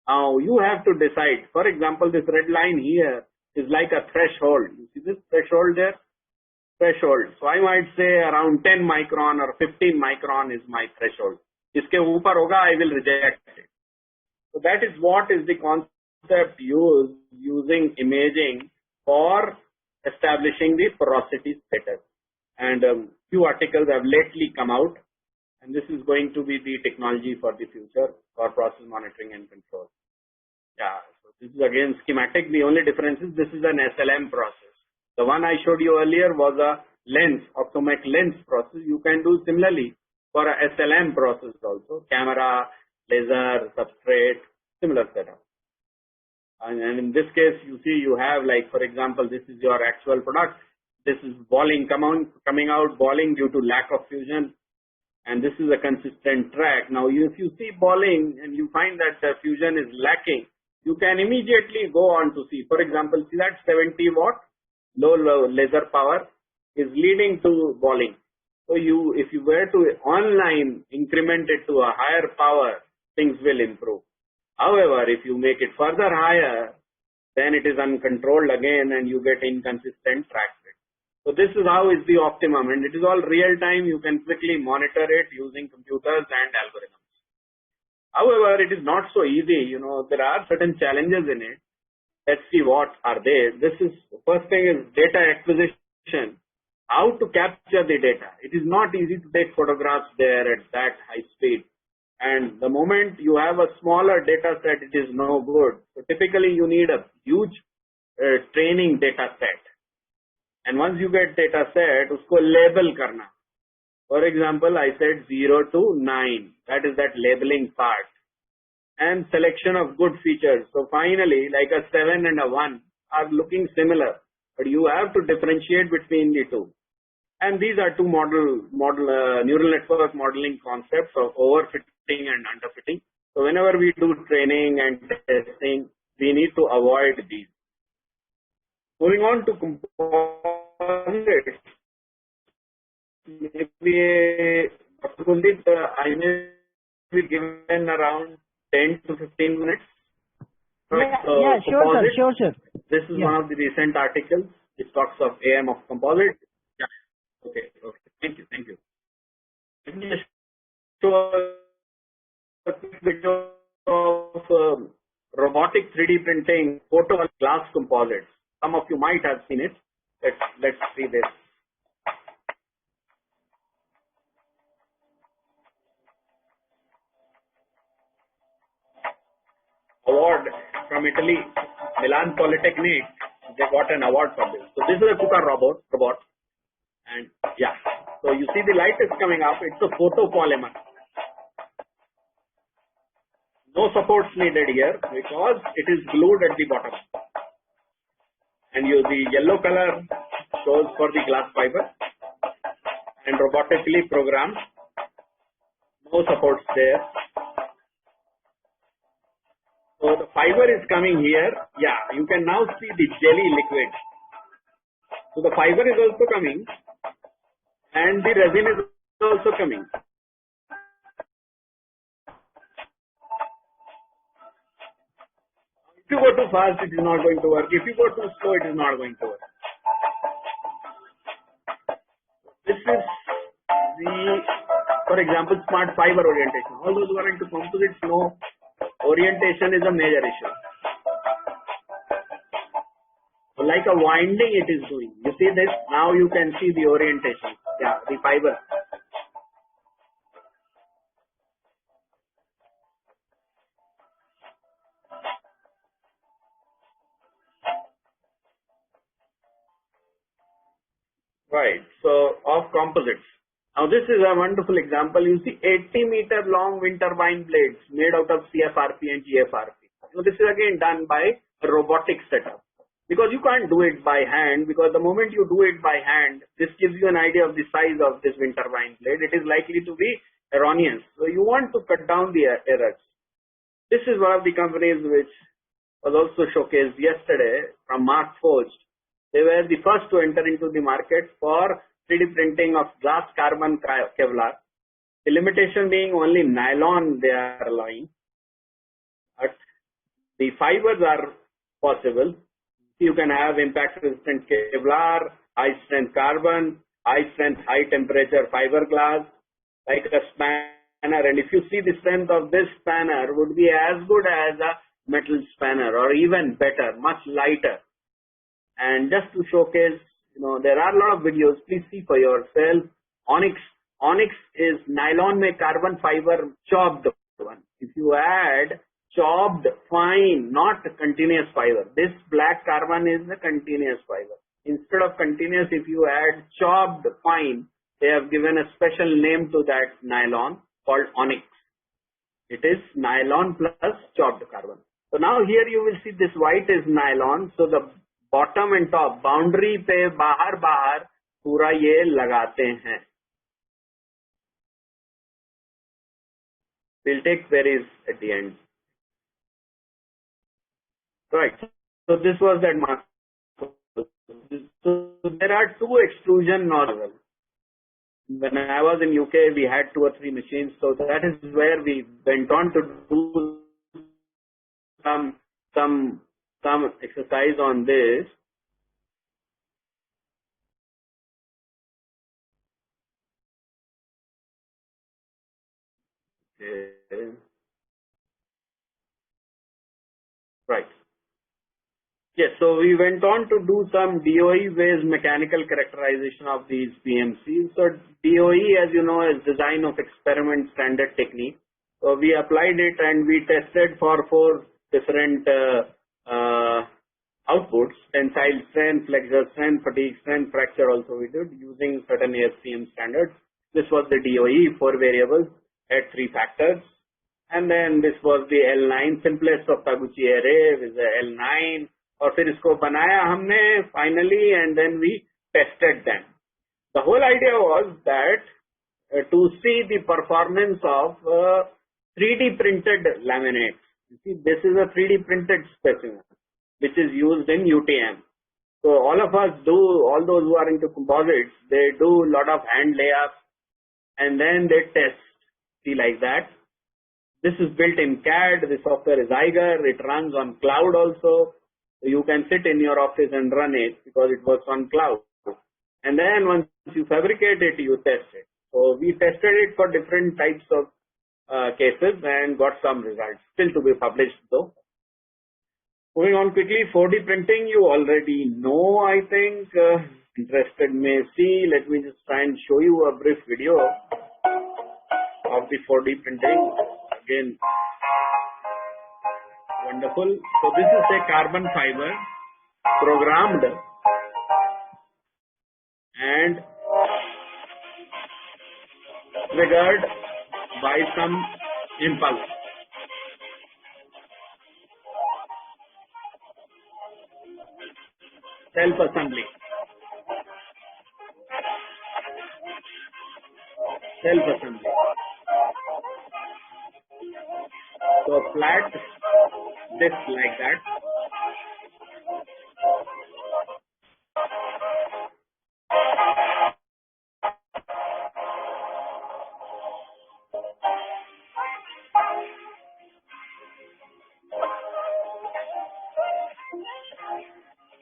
Now you have to decide. For example, this red line here is like a threshold. You see this threshold there? Threshold. So I might say around 10 micron or 15 micron is my threshold. Iske upar hoga, I will reject it. So that is what is the concept used using imaging for establishing the porosity status. And few articles have lately come out, and this is going to be the technology for the future for process monitoring and control. Yeah, so this is again schematic. The only difference is this is an SLM process. The one I showed you earlier was a lens, optomic lens process. You can do similarly for a SLM process also, camera, laser, substrate, similar setup. And in this case, you see you have, like, for example, this is your actual product. This is balling coming out, balling due to lack of fusion. And this is a consistent track. Now, if you see balling and you find that the fusion is lacking, you can immediately go on to see. For example, see that 70 watt low laser power is leading to balling. So if you were to online increment it to a higher power, things will improve. However, if you make it further higher, then it is uncontrolled again and you get inconsistent track rate. So this is how is the optimum, and it is all real time. You can quickly monitor it using computers and algorithms. However, it is not so easy. There are certain challenges in it. Let's see what are they. First thing is data acquisition. How to capture the data. It is not easy to take photographs there at that high speed. And the moment you have a smaller data set, it is no good. So typically you need a huge training data set. And once you get data set, usko label karna. For example, I said 0 to 9. That is that labeling part. And selection of good features. So finally, like a 7 and a 1 are looking similar, but you have to differentiate between the two. And these are two neural network modeling concepts of overfitting and underfitting. So whenever we do training and testing, we need to avoid these. Moving on to composites, maybe I may be given around 10 to 15 minutes. Right, sure, sir. This is one of the recent articles. It talks of AM of composite. Yeah. Okay. Thank you. Let me just show a quick video of robotic 3D printing photo glass composites. Some of you might have seen it. Let's see this. Award from Italy, Milan Polytechnic. They got an award for this. So this is a KUKA robot. And yeah, so you see the light is coming up. It's a photopolymer. No supports needed here because it is glued at the bottom. And the yellow color shows for the glass fiber and robotically programmed. No supports there. So the fiber is coming here. Yeah, you can now see the jelly liquid. So the fiber is also coming and the resin is also coming. If you go too fast, it is not going to work. If you go too slow, it is not going to work. This is for example, smart fiber orientation. All those who are into composites know orientation is a major issue. So like a winding it is doing. You see this? Now you can see the orientation. Yeah, the fiber. Right. So of composites. Now this is a wonderful example. You see 80-meter long wind turbine blades made out of CFRP and GFRP. So this is again done by a robotic setup. Because you can't do it by hand, because the moment you do it by hand, this gives you an idea of the size of this wind turbine blade. It is likely to be erroneous. So you want to cut down the errors. This is one of the companies which was also showcased yesterday from Mark Forged. They were the first to enter into the market for 3D printing of glass carbon Kevlar. The limitation being only nylon they are allowing. But the fibers are possible. You can have impact resistant Kevlar, high strength carbon, high strength, high temperature fiberglass, like a spanner. And if you see the strength of this spanner would be as good as a metal spanner or even better, much lighter. And just to showcase, there are a lot of videos. Please see for yourself. Onyx is nylon में carbon fiber chopped one. If you add chopped fine, not continuous fiber. This black carbon is the continuous fiber. Instead of continuous, if you add chopped fine, they have given a special name to that nylon called onyx. It is nylon plus chopped carbon. So now here you will see this white is nylon. So the bottom and top boundary पे बाहर पूरा ये लगाते हैं. We'll take queries at the end. Right. So this was that mask. So there are two extrusion nozzles. When I was in UK, we had 2 or 3 machines. So that is where we went on to do some exercise on this. Okay. Right. Yes, so we went on to do some DOE-based mechanical characterization of these PMCs. So DOE, as you know, is design of experiment standard technique. So we applied it and we tested for 4 different outputs: tensile strength, flexure strength, fatigue strength, fracture also we did using certain ASTM standards. This was the DOE, 4 variables at 3 factors. And then this was the L9, simplest of Taguchi array with the L9. और फिर इसको बनाया हमने finally, and then we tested them. The whole idea was that to see the performance of 3D printed laminates. You see, this is a 3D printed specimen which is used in UTM. So all of us do, all those who are into composites, they do a lot of hand layups and then they test. See, like that. This is built in CAD. The software is Eiger. It runs on cloud also. You can sit in your office and run it because it works on cloud. And then once you fabricate it, you test it. So we tested it for different types of cases and got some results. Still to be published though. Moving on quickly, 4D printing you already know, I think. Interested may see. Let me just try and show you a brief video of the 4D printing. Again, wonderful. So this is a carbon fiber programmed and triggered by some impulse. Self-assembly. Self-assembly. So flat disc like that.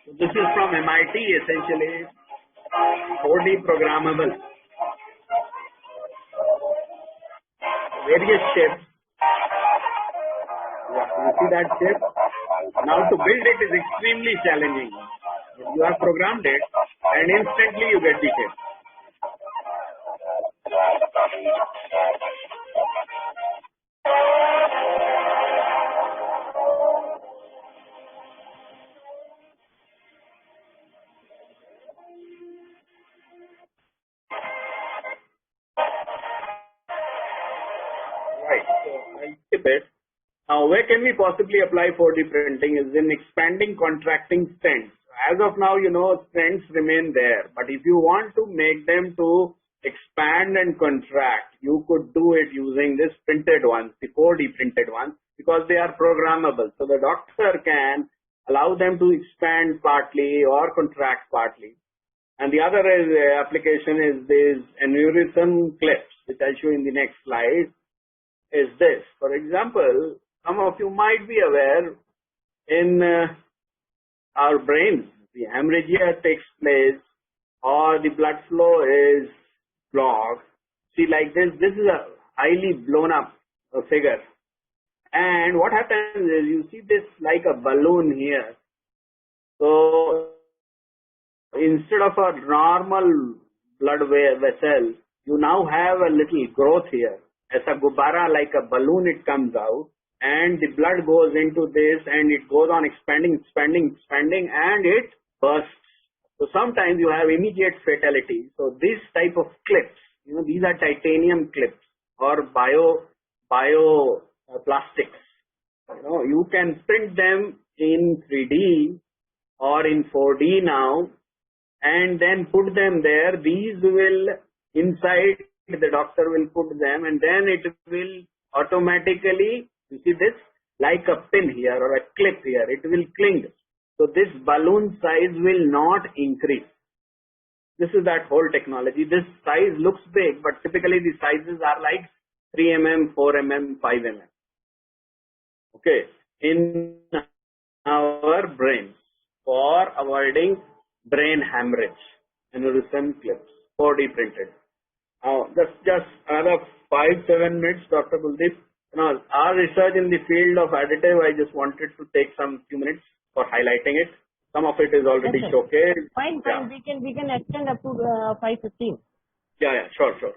So this is from MIT, essentially 4D programmable. Various shapes. You see that shape? Now to build it is extremely challenging. You have programmed it and instantly you get the shape. Right, so I'll skip it. Now, where can we possibly apply 4D printing is in expanding contracting stents. As of now, stents remain there. But if you want to make them to expand and contract, you could do it using this printed ones, the 4D printed ones, because they are programmable. So the doctor can allow them to expand partly or contract partly. And the other application is this aneurysm clips, which I'll show in the next slide, is this. For example, some of you might be aware in our brains, the hemorrhagia takes place or the blood flow is blocked. See, like this is a highly blown up figure. And what happens is you see this like a balloon here. So instead of a normal blood vessel, you now have a little growth here. As a gubbara, like a balloon, it comes out and the blood goes into this and it goes on expanding, and it bursts. So sometimes you have immediate fatality. So this type of clips, these are titanium clips or plastics. You can print them in 3D or in 4D now and then put them there. These will inside, the doctor will put them and then it will automatically, you see this, like a pin here or a clip here, it will cling. So this balloon size will not increase. This is that whole technology. This size looks big, but typically the sizes are like 3 mm, 4 mm, 5 mm. Okay, in our brains for avoiding brain hemorrhage, aneurysm clips, 4D printed. Now, that's just another 5-7 minutes, Dr. Kuldeep. Our research in the field of additive, I just wanted to take some few minutes for highlighting it. Some of it is already showcased. Fine. We can extend up to 5:15. Yeah, sure.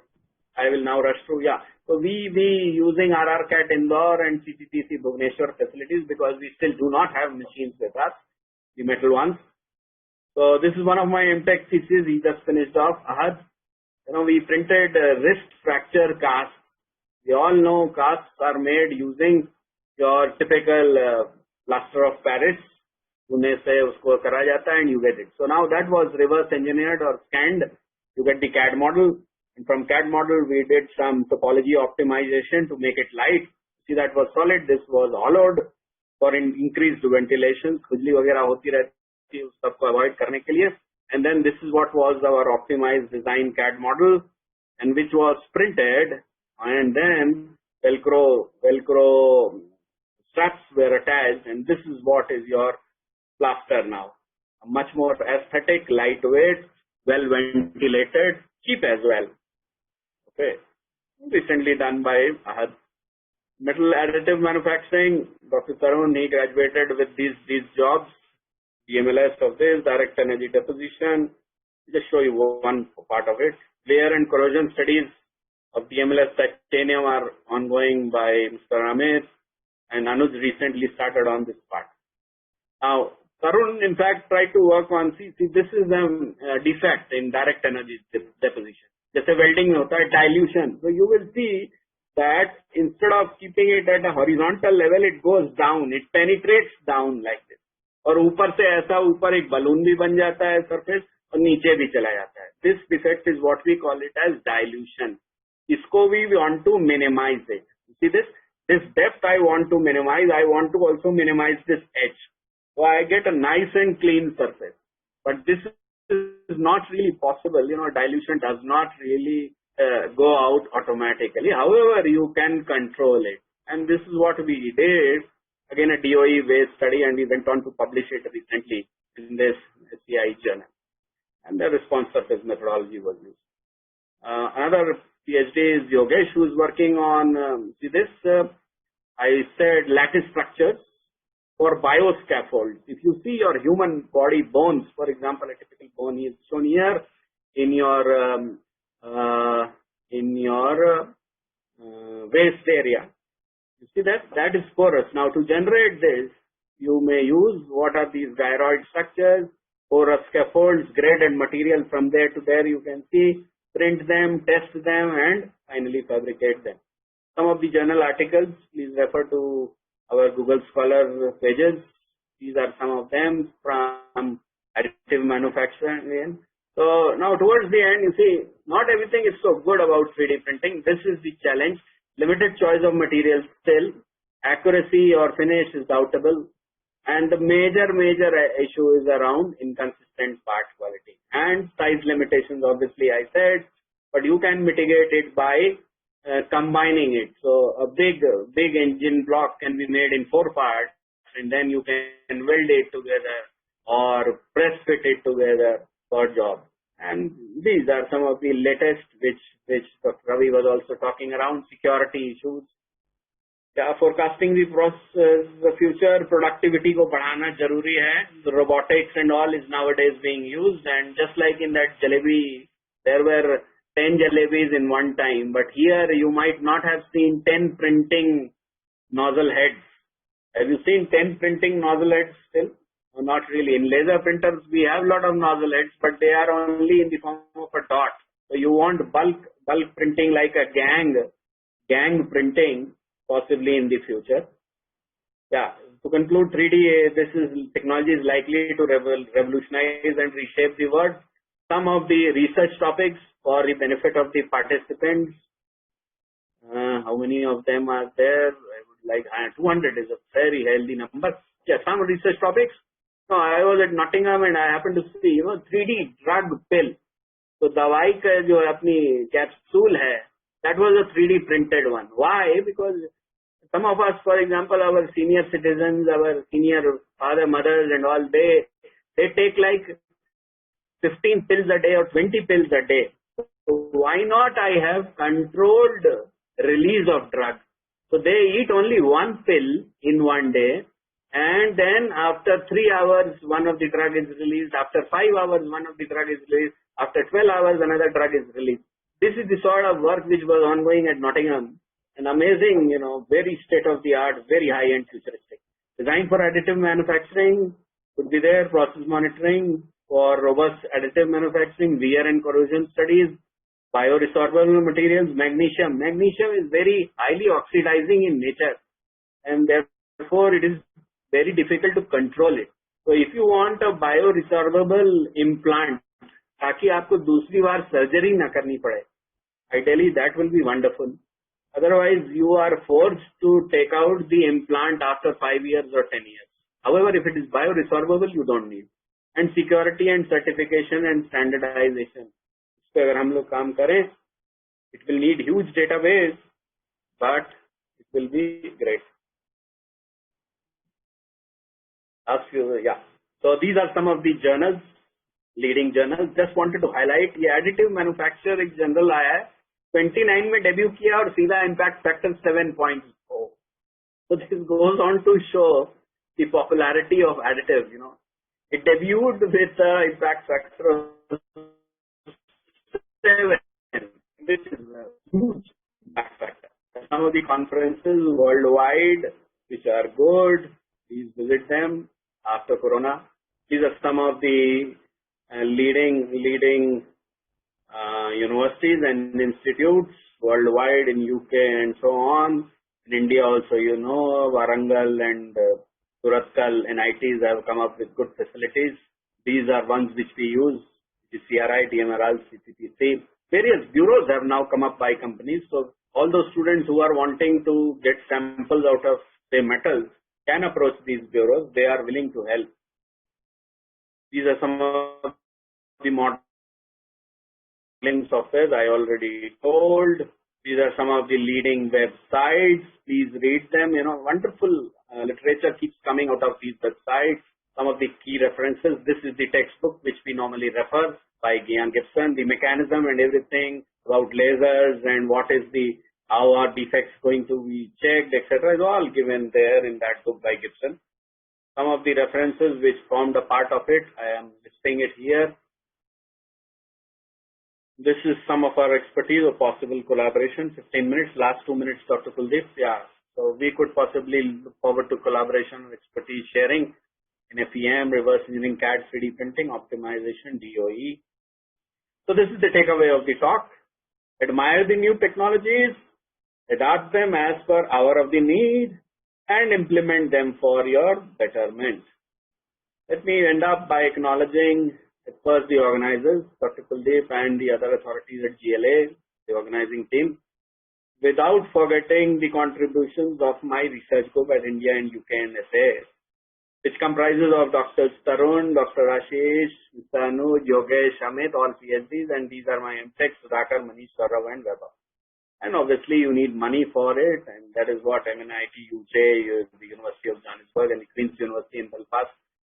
I will now rush through. So we using RRCAT Indore and CTTC Bhubaneswar facilities because we still do not have machines with us, the metal ones. So this is one of my MTech thesis. He just finished off. Ahad. We printed wrist fracture casts. We all know casts are made using your typical plaster of Paris. Pune se usko kara jata and you get it. So now that was reverse engineered or scanned. You get the CAD model. And from CAD model, we did some topology optimization to make it light. See, that was solid. This was hollowed for increased ventilation. Khujli वगैरह होती रहती है, उस सबको avoid करने के लिए. And then this is what was our optimized design CAD model, and which was printed, and then Velcro straps were attached, and this is what is your plaster now. Much more aesthetic, lightweight, well ventilated, cheap as well. Okay, recently done by Ahad. Metal additive manufacturing, Dr. Tarun, he graduated with these jobs. DMLS of this, direct energy deposition. Just show you one part of it. Wear and corrosion studies of DMLS titanium are ongoing by Mr. Amit, and Anuj recently started on this part. Now, Tarun in fact tried to work on, see this is a defect in direct energy deposition. जैसे welding में होता है dilution. So you will see that instead of keeping it at a horizontal level, it goes down, it penetrates down like this. और ऊपर से ऐसा ऊपर एक balloon भी बन जाता है surface और नीचे भी चला जाता है. This defect is what we call it as dilution. इसको we want to minimize it. You see this depth I want to minimize. I want to also minimize this edge. So I get a nice and clean surface. But this is not really possible. Dilution does not really go out automatically. However, you can control it. And this is what we did. Again, a DOE-based study, and we went on to publish it recently in this SCI journal. And the response surface methodology was used. Another PhD is Yogesh, who is working on, I said lattice structures for bioscaffolds. If you see your human body bones, for example, a typical bone is shown here in your waist area. You see that is porous. Now to generate this, you may use what are these gyroid structures, porous scaffolds, graded material from there to there. You can see, print them, test them, and finally fabricate them. Some of the journal articles, please refer to our Google Scholar pages. These are some of them from additive manufacturing. So now towards the end, you see, not everything is so good about 3D printing. This is the challenge. Limited choice of materials still. Accuracy or finish is doubtable. And the major issue is around inconsistent part quality. And size limitations, obviously I said, but you can mitigate it by combining it. So a big engine block can be made in 4 parts and then you can weld it together or press fit it together for job. And these are some of the latest which Dr. Ravi was also talking around, security issues. Forecasting the process, the future productivity को बढ़ाना जरूरी है. The robotics and all is nowadays being used, and just like in that jalebi, there were 10 jalebis in one time, but here you might not have seen 10 printing nozzle heads. Have you seen 10 printing nozzle heads still? No, not really. In laser printers, we have a lot of nozzle heads, but they are only in the form of a dot. So you want bulk printing like a gang printing, possibly in the future. Yeah. To conclude, 3D, technology is likely to revolutionize and reshape the world. Some of the research topics for the benefit of the participants. How many of them are there? I would like 200 is a very healthy number. Yeah, some research topics. No, I was at Nottingham and I happened to see 3D drug pill. So दवाई का जो अपनी capsule है, that was a 3D printed one. Why? Because some of us, for example, our senior citizens, our senior father, mothers and all, they take like 15 pills a day or 20 pills a day. So why not I have controlled release of drug? So they eat only one pill in one day, and then after 3 hours one of the drug is released, after 5 hours one of the drug is released, after 12 hours another drug is released. This is the sort of work which was ongoing at Nottingham. An amazing, very state-of-the-art, very high-end futuristic. Design for additive manufacturing could be there, process monitoring for robust additive manufacturing, wear and corrosion studies, bioresorbable materials, magnesium. Magnesium is very highly oxidizing in nature, and therefore it is very difficult to control it. So if you want a bioresorbable implant, ताकि आपको दूसरी बार surgery ना करनी पड़े, ideally that will be wonderful. Otherwise, you are forced to take out the implant after 5 years or 10 years. However, if it is bioresorbable, you don't need. And security and certification and standardization. इस पे अगर हम लोग काम करें, it will need huge database, but it will be great. So these are some of the journals, leading journals. Just wanted to highlight, ये additive manufacture एक journal आया है. 29 में डेब्यू किया और सीधा impact factor 7.4. So this goes on to show the popularity of additive. It debuted with impact factor of 7, which is a huge impact factor. Some of the conferences worldwide which are good, please visit them after Corona. These are some of the leading universities and institutes worldwide in UK and so on. In India also, Warangal and Suratkal NITs have come up with good facilities. These are ones which we use, the CRI, DMRL, CCPC. Various bureaus have now come up by companies. So all those students who are wanting to get samples out of, say, metals can approach these bureaus. They are willing to help. These are some of the modeling softwares I already told. These are some of the leading websites. Please read them. Wonderful literature keeps coming out of these websites. Some of the key references. This is the textbook which we normally refer by Gian Gibson. The mechanism and everything about lasers and how are defects going to be checked, etc. is all given there in that book by Gibson. Some of the references which formed a part of it, I am listing it here. This is some of our expertise or possible collaboration. 15 minutes, last 2 minutes, Dr. Kuldeep. Yeah. So we could possibly look forward to collaboration and expertise sharing in FEM, reverse engineering, CAD, 3D printing, optimization, DOE. So this is the takeaway of the talk. Admire the new technologies, adapt them as per hour of the need, and implement them for your betterment. Let me end up by acknowledging at first the organizers, Dr. Kuldeep and the other authorities at GLA, the organizing team, without forgetting the contributions of my research group at India and UK and SA, which comprises of Dr. Tarun, Dr. Ashish, Mr. Anuj, Yogesh, Amit, all PhDs, and these are my MTechs, Sudhakar, Manish, Saurav, and Vaibhav. and obviously you need money for it, and that is what NIT UK, the University of Johannesburg, and the Queen's University in Belfast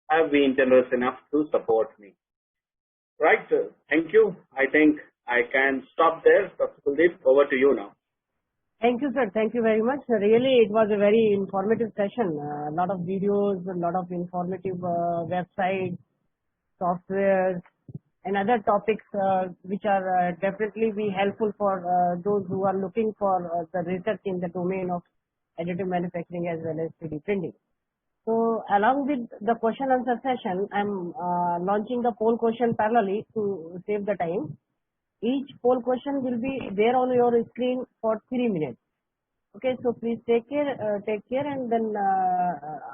have been generous enough to support me. Right, thank you. I think I can stop there. Dr. Kuldeep, over to you now. Thank you, sir. Thank you very much. Really, it was a very informative session. A lot of videos, a lot of informative websites, softwares, and other topics which are definitely be helpful for those who are looking for the research in the domain of additive manufacturing as well as 3D printing. So, along with the question answer session, I'm launching the poll question parallelly to save the time. Each poll question will be there on your screen for 3 minutes. Okay, so please take care and then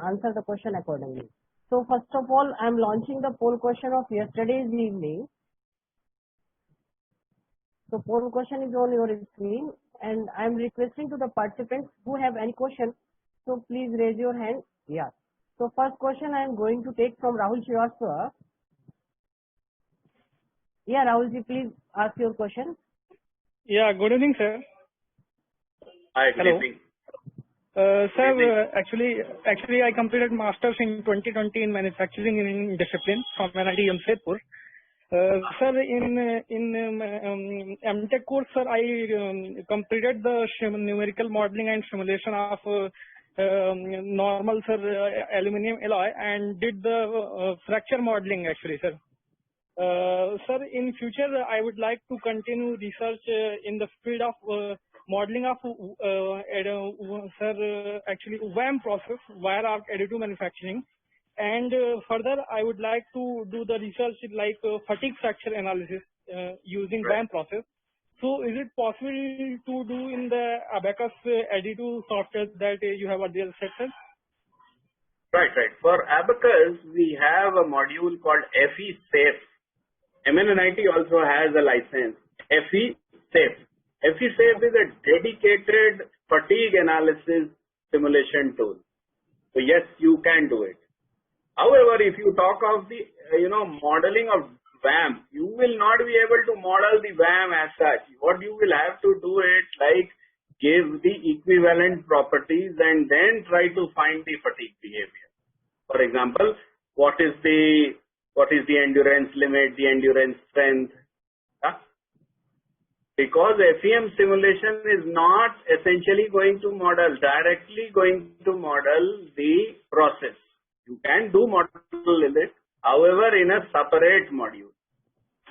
answer the question accordingly. So first of all, I'm launching the poll question of yesterday's evening. So poll question is on your screen, and I'm requesting to the participants who have any question, so please raise your hand. Yeah. So first question I'm going to take from Rahul Srivastava. Yeah, Rahulji, please ask your question. Yeah, good evening, sir. Hi, good evening. Sir, actually, I completed masters in 2020 in manufacturing in discipline from NIT Jamshedpur. Sir, in MTech course, sir, I completed the numerical modeling and simulation of normal, sir, aluminum alloy, and did the fracture modeling actually, sir. Sir, in future, I would like to continue research in the field of modeling of, actually WAM process, wire arc additive manufacturing, and further, I would like to do the research like fatigue fracture analysis using WAM process. So, is it possible to do in the Abacus additive software that you have earlier said, sir? Right. For Abacus, we have a module called FE Safe. MNIT also has a license, FE Safe. FE Safe is a dedicated fatigue analysis simulation tool. So yes, you can do it. However, if you talk of the modeling of WAM, you will not be able to model the WAM as such. What you will have to do it like give the equivalent properties and then try to find the fatigue behavior. For example, what is the endurance limit, the endurance strength? Because FEM simulation is not essentially directly going to model the process. You can do model in it, however, in a separate module.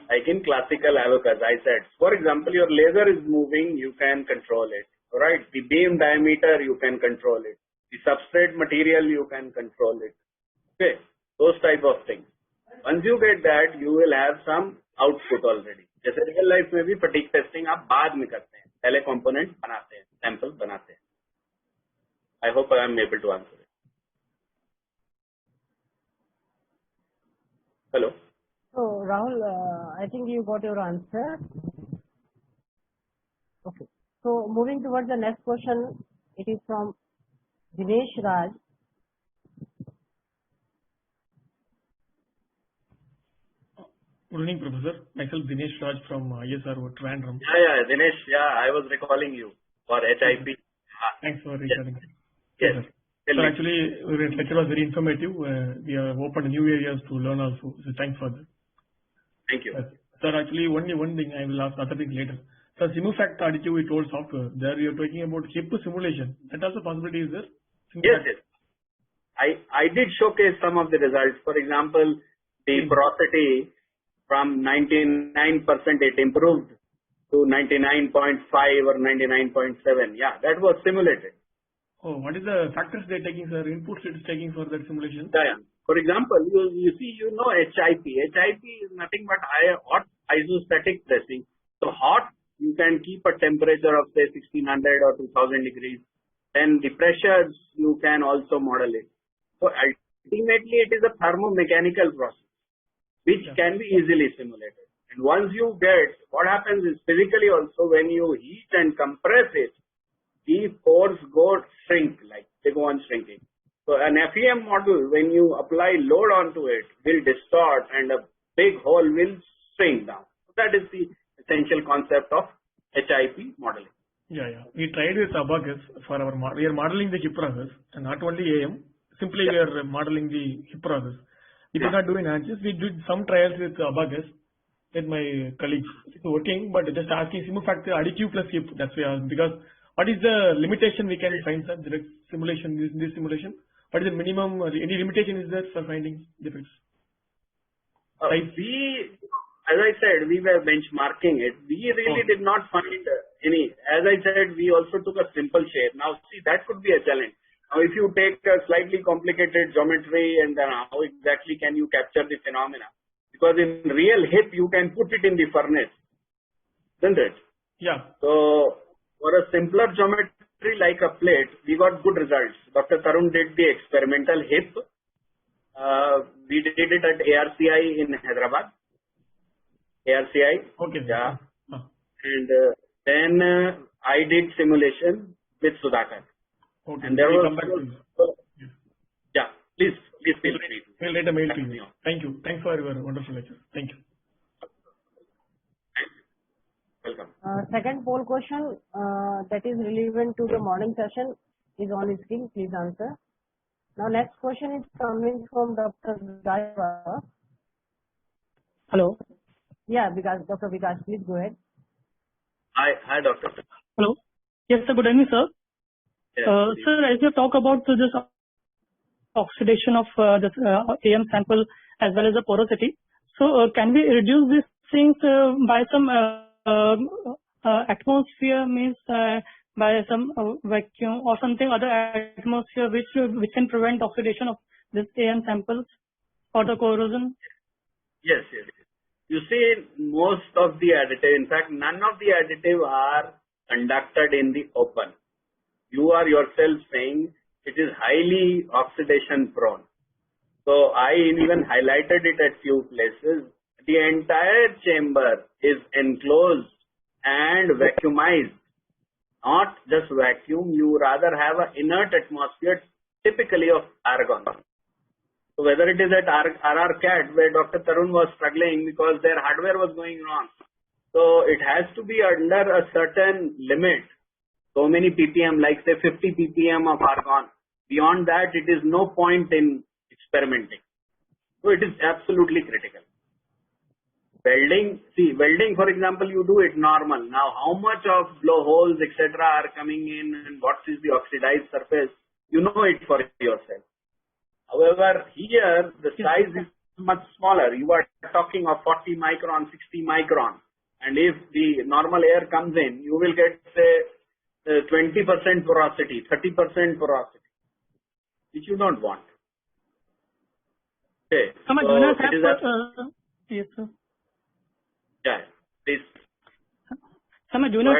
Like in classical Abacus, I said, for example, your laser is moving, you can control it. Right? The beam diameter, you can control it. The substrate material, you can control it. Okay, those type of things. Once you get that, you will have some output already. जैसे real life में भी fatigue testing आप बाद में करते हैं, पहले component बनाते हैं, सैंपल बनाते हैं. I hope I am able to answer it. Hello. So Rahul, I think you got your answer. Okay. So moving towards the next question, it is from Dinesh Raj. Good evening, Professor. Myself, Dinesh Raj from ISRO, Trivandrum. Yeah, Dinesh. Yeah, I was recalling you for HIP. Thanks for recalling. Yes. So actually, the lecture was very informative. We have opened new areas to learn also. So thanks for that. Thank you. Sir, actually, only one thing I will ask other things later. Sir, Simufact additive we told software. There you are talking about chip simulation. That also possibility is there? Yes. I did showcase some of the results. For example, the porosity from 99% it improved to 99.5 or 99.7. Yeah, that was simulated. Oh, what is the factors they are taking, sir? Inputs it is taking for that simulation? Yeah. For example, you see, HIP. HIP is nothing but hot isostatic pressing. So hot, you can keep a temperature of say 1600 or 2000 degrees. Then the pressures, you can also model it. So ultimately, it is a thermo-mechanical process, which can be easily simulated. And once you get, what happens is physically also when you heat and compress it, the pores shrink, like they go on shrinking. So an FEM model, when you apply load onto it, will distort and a big hole will shrink down. So that is the essential concept of HIP modeling. we tried with Abacus for our we are modeling the chip process, and not only AM. Simply we are modeling the chip process. We did not do in ANSYS. We did some trials with Abacus with my colleagues. It's working, but just asking SimuFact additive plus chip. That's why I asked, because what is the limitation we can find, sir? Direct simulation, this simulation. What is the minimum? Any limitation is there for finding defects? As I said, we were benchmarking it. We really did not find any. As I said, we also took a simple shape. Now, see, that could be a challenge. Now, if you take a slightly complicated geometry, and then how exactly can you capture the phenomena? Because in real hip, you can put it in the furnace, isn't it? Yeah. So, for a simpler geometry like a plate, we got good results. Dr. Tarun did the experimental hip. We did it at ARCI in Hyderabad. ARCI. Okay. Yeah. And then I did simulation with Sudhakar. Okay. And there was come back to you. Yeah. Please feel free. We'll write a mail to you. Thank you. Thanks for your wonderful lecture. Thank you. Welcome. Second poll question that is relevant to the morning session is on screen. Please answer. Now, next question is coming from Dr. Vikas. Hello. Yeah, Dr. Vikas, please go ahead. Hi, Doctor. Hello. Yes, sir. Good evening, sir. Yes, Sir, as you talk about this oxidation of this AM sample as well as the porosity, so can we reduce these things by some atmosphere, means by some vacuum or something other atmosphere which can prevent oxidation of this AM samples or the corrosion? Yes. You see, most of the additive, in fact, none of the additive are conducted in the open. You are yourself saying it is highly oxidation prone. So I even highlighted it at few places. The entire chamber is enclosed and vacuumized. Not just vacuum, you rather have an inert atmosphere typically of argon. So whether it is at RRCAT where Dr. Tarun was struggling because their hardware was going wrong. So it has to be under a certain limit. So many ppm, like say 50 ppm of argon. Beyond that, it is no point in experimenting. So it is absolutely critical. Welding, for example, you do it normal. Now, how much of blowholes, etc. are coming in and what is the oxidized surface, you know it for yourself. However, here the size is much smaller. You are talking of 40 micron, 60 micron. And if the normal air comes in, you will get say 20% porosity, 30% porosity, which you don't want. Okay. Yes, sir. Yeah, please. So my juniors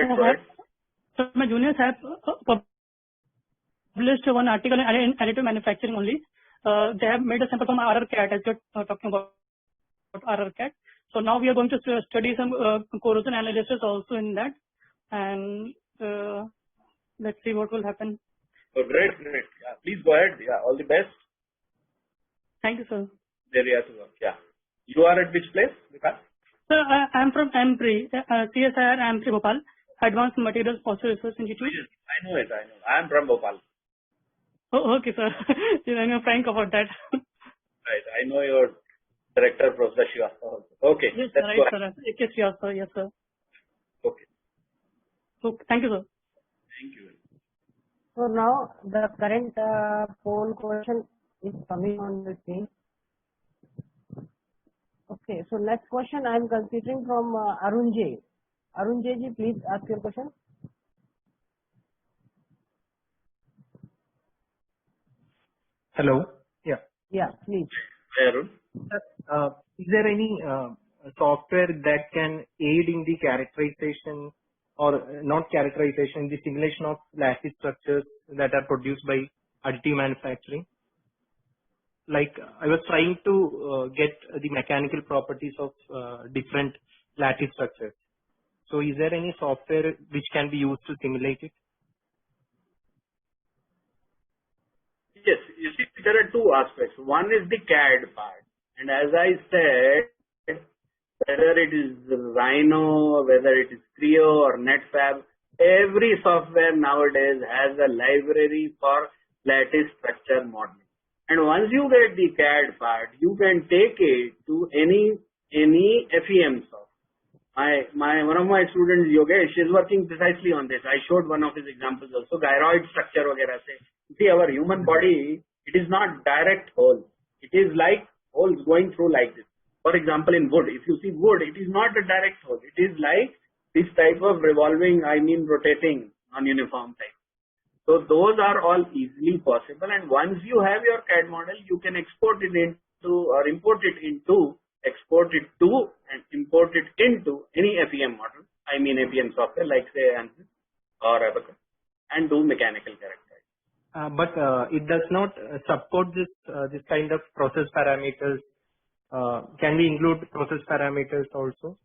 have published one article in additive manufacturing only. They have made a sample from RRCAT, as you're talking about RRCAT. So now we are going to study some corrosion analysis also in that, and let's see what will happen. Oh, great. Yeah, please go ahead. Yeah, all the best. Thank you, sir. There you have to work. Yeah. You are at which place, Vikas? Sir, I am from AM-Prof, CSIR AM-Prof Bhopal, Advanced Materials Process Research Institute. Yes, I know it. I am from Bhopal. Oh, okay, sir. I know frank about that. Right. I know your director, Professor Srivastava. Okay. Yes, let's right, go sir. Yes, sir. Yes, sir. Okay. Okay. Thank you, sir. Thank you. So now the current poll question is coming on the screen. Okay, so next question I am considering from Arun J. Arun J ji, please ask your question. Hello. Yeah. Yeah, please. Hi, Arun. Is there any software that can aid in the characterization or not characterization, the simulation of lattice structures that are produced by additive manufacturing? Like I was trying to get the mechanical properties of different lattice structures. So is there any software which can be used to simulate it? Yes, you see, there are two aspects. One is the CAD part. And as I said, whether it is Rhino, whether it is Creo or NetFab, Every software nowadays has a library for lattice structure modeling. And once you get the CAD part, you can take it to any FEM software. One of my students, Yogesh, is working precisely on this. I showed one of his examples also, gyroid structure वगैरह से. See, our human body, it is not direct holes. It is like holes going through like this. For example, in wood, if you see wood, it is not a direct hole. It is like this type of revolving, rotating non-uniform type. So those are all easily possible. And once you have your CAD model, you can export it into or import it into, export it to and import it into any FEM model. FEM software like say ANSYS or Abacus, and do mechanical characterization. But it does not support this kind of process parameters. Can we include process parameters also?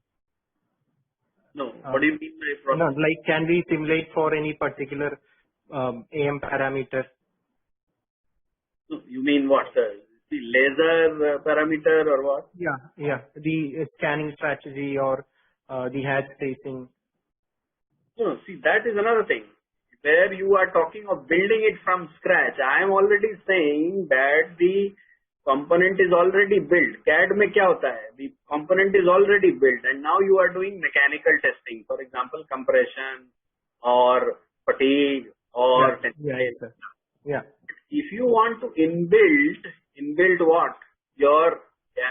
No. What do you mean by process? No, like can we simulate for any particular AM parameter? No, you mean what? The laser parameter or what? Yeah. The scanning strategy or the hatch spacing. No, see, that is another thing. Where you are talking of building it from scratch, I am already saying that the component is already built. CAD में क्या होता है? The component is already built, and now you are doing mechanical testing. For example, compression or fatigue or tensile. Yeah. If you want to inbuilt what? Your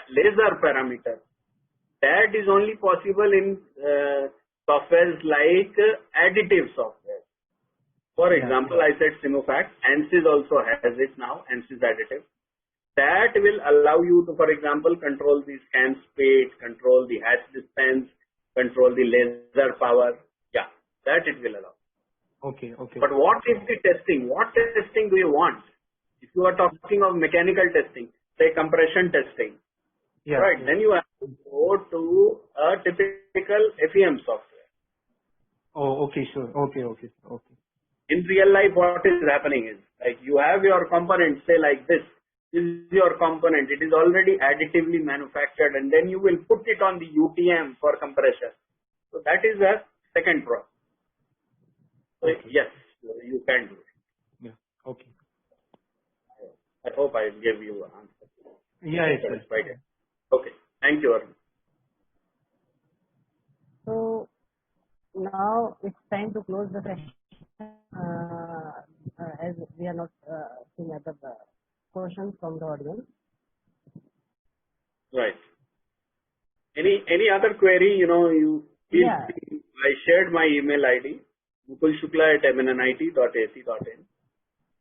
laser parameter. That is only possible in softwares like additive software. For example, I said Simofact. ANSYS also has it now, ANSYS Additive. That will allow you to, for example, control the scan speed, control the hatch distance, control the laser power. Yeah, that it will allow. Okay. But what is the testing? What testing do you want? If you are talking of mechanical testing, say compression testing, right? Then you have to go to a typical FEM software. Oh, okay, sure. Okay. In real life, what is happening is, like, you have your component, say like this. This is your component. It is already additively manufactured, and then you will put it on the UTM for compression. So that is a second process. So yes, you can do it. Yeah. Okay. I hope I gave you an answer. Yeah, it's right. Okay. Thank you, Arun. So now it's time to close the session. As we are not seeing other questions from the audience. Right. Any other query? I shared my email ID, mukulshukla@mnit.ac.in.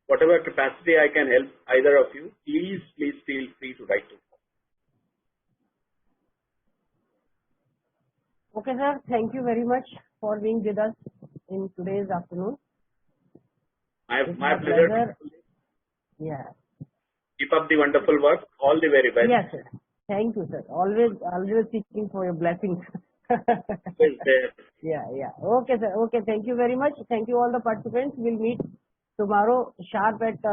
Whatever capacity I can help either of you, please feel free to write to me. Okay, sir. Thank you very much for being with us in today's afternoon. My pleasure. Yeah. Keep up the wonderful work. All the very best. Yes, sir. Thank you, sir. Always seeking for your blessings. Yeah. Okay, sir. Okay. Thank you very much. Thank you all the participants. We'll meet tomorrow sharp at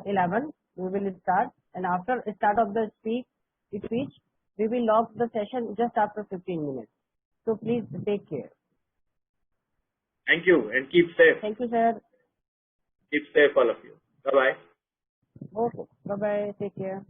11. We will start, and after start of the speech, we will lock the session just after 15 minutes. So please take care. Thank you, and keep safe. Thank you, sir. Keep safe, all of you. Bye-bye. Okay. Bye-bye. Take care.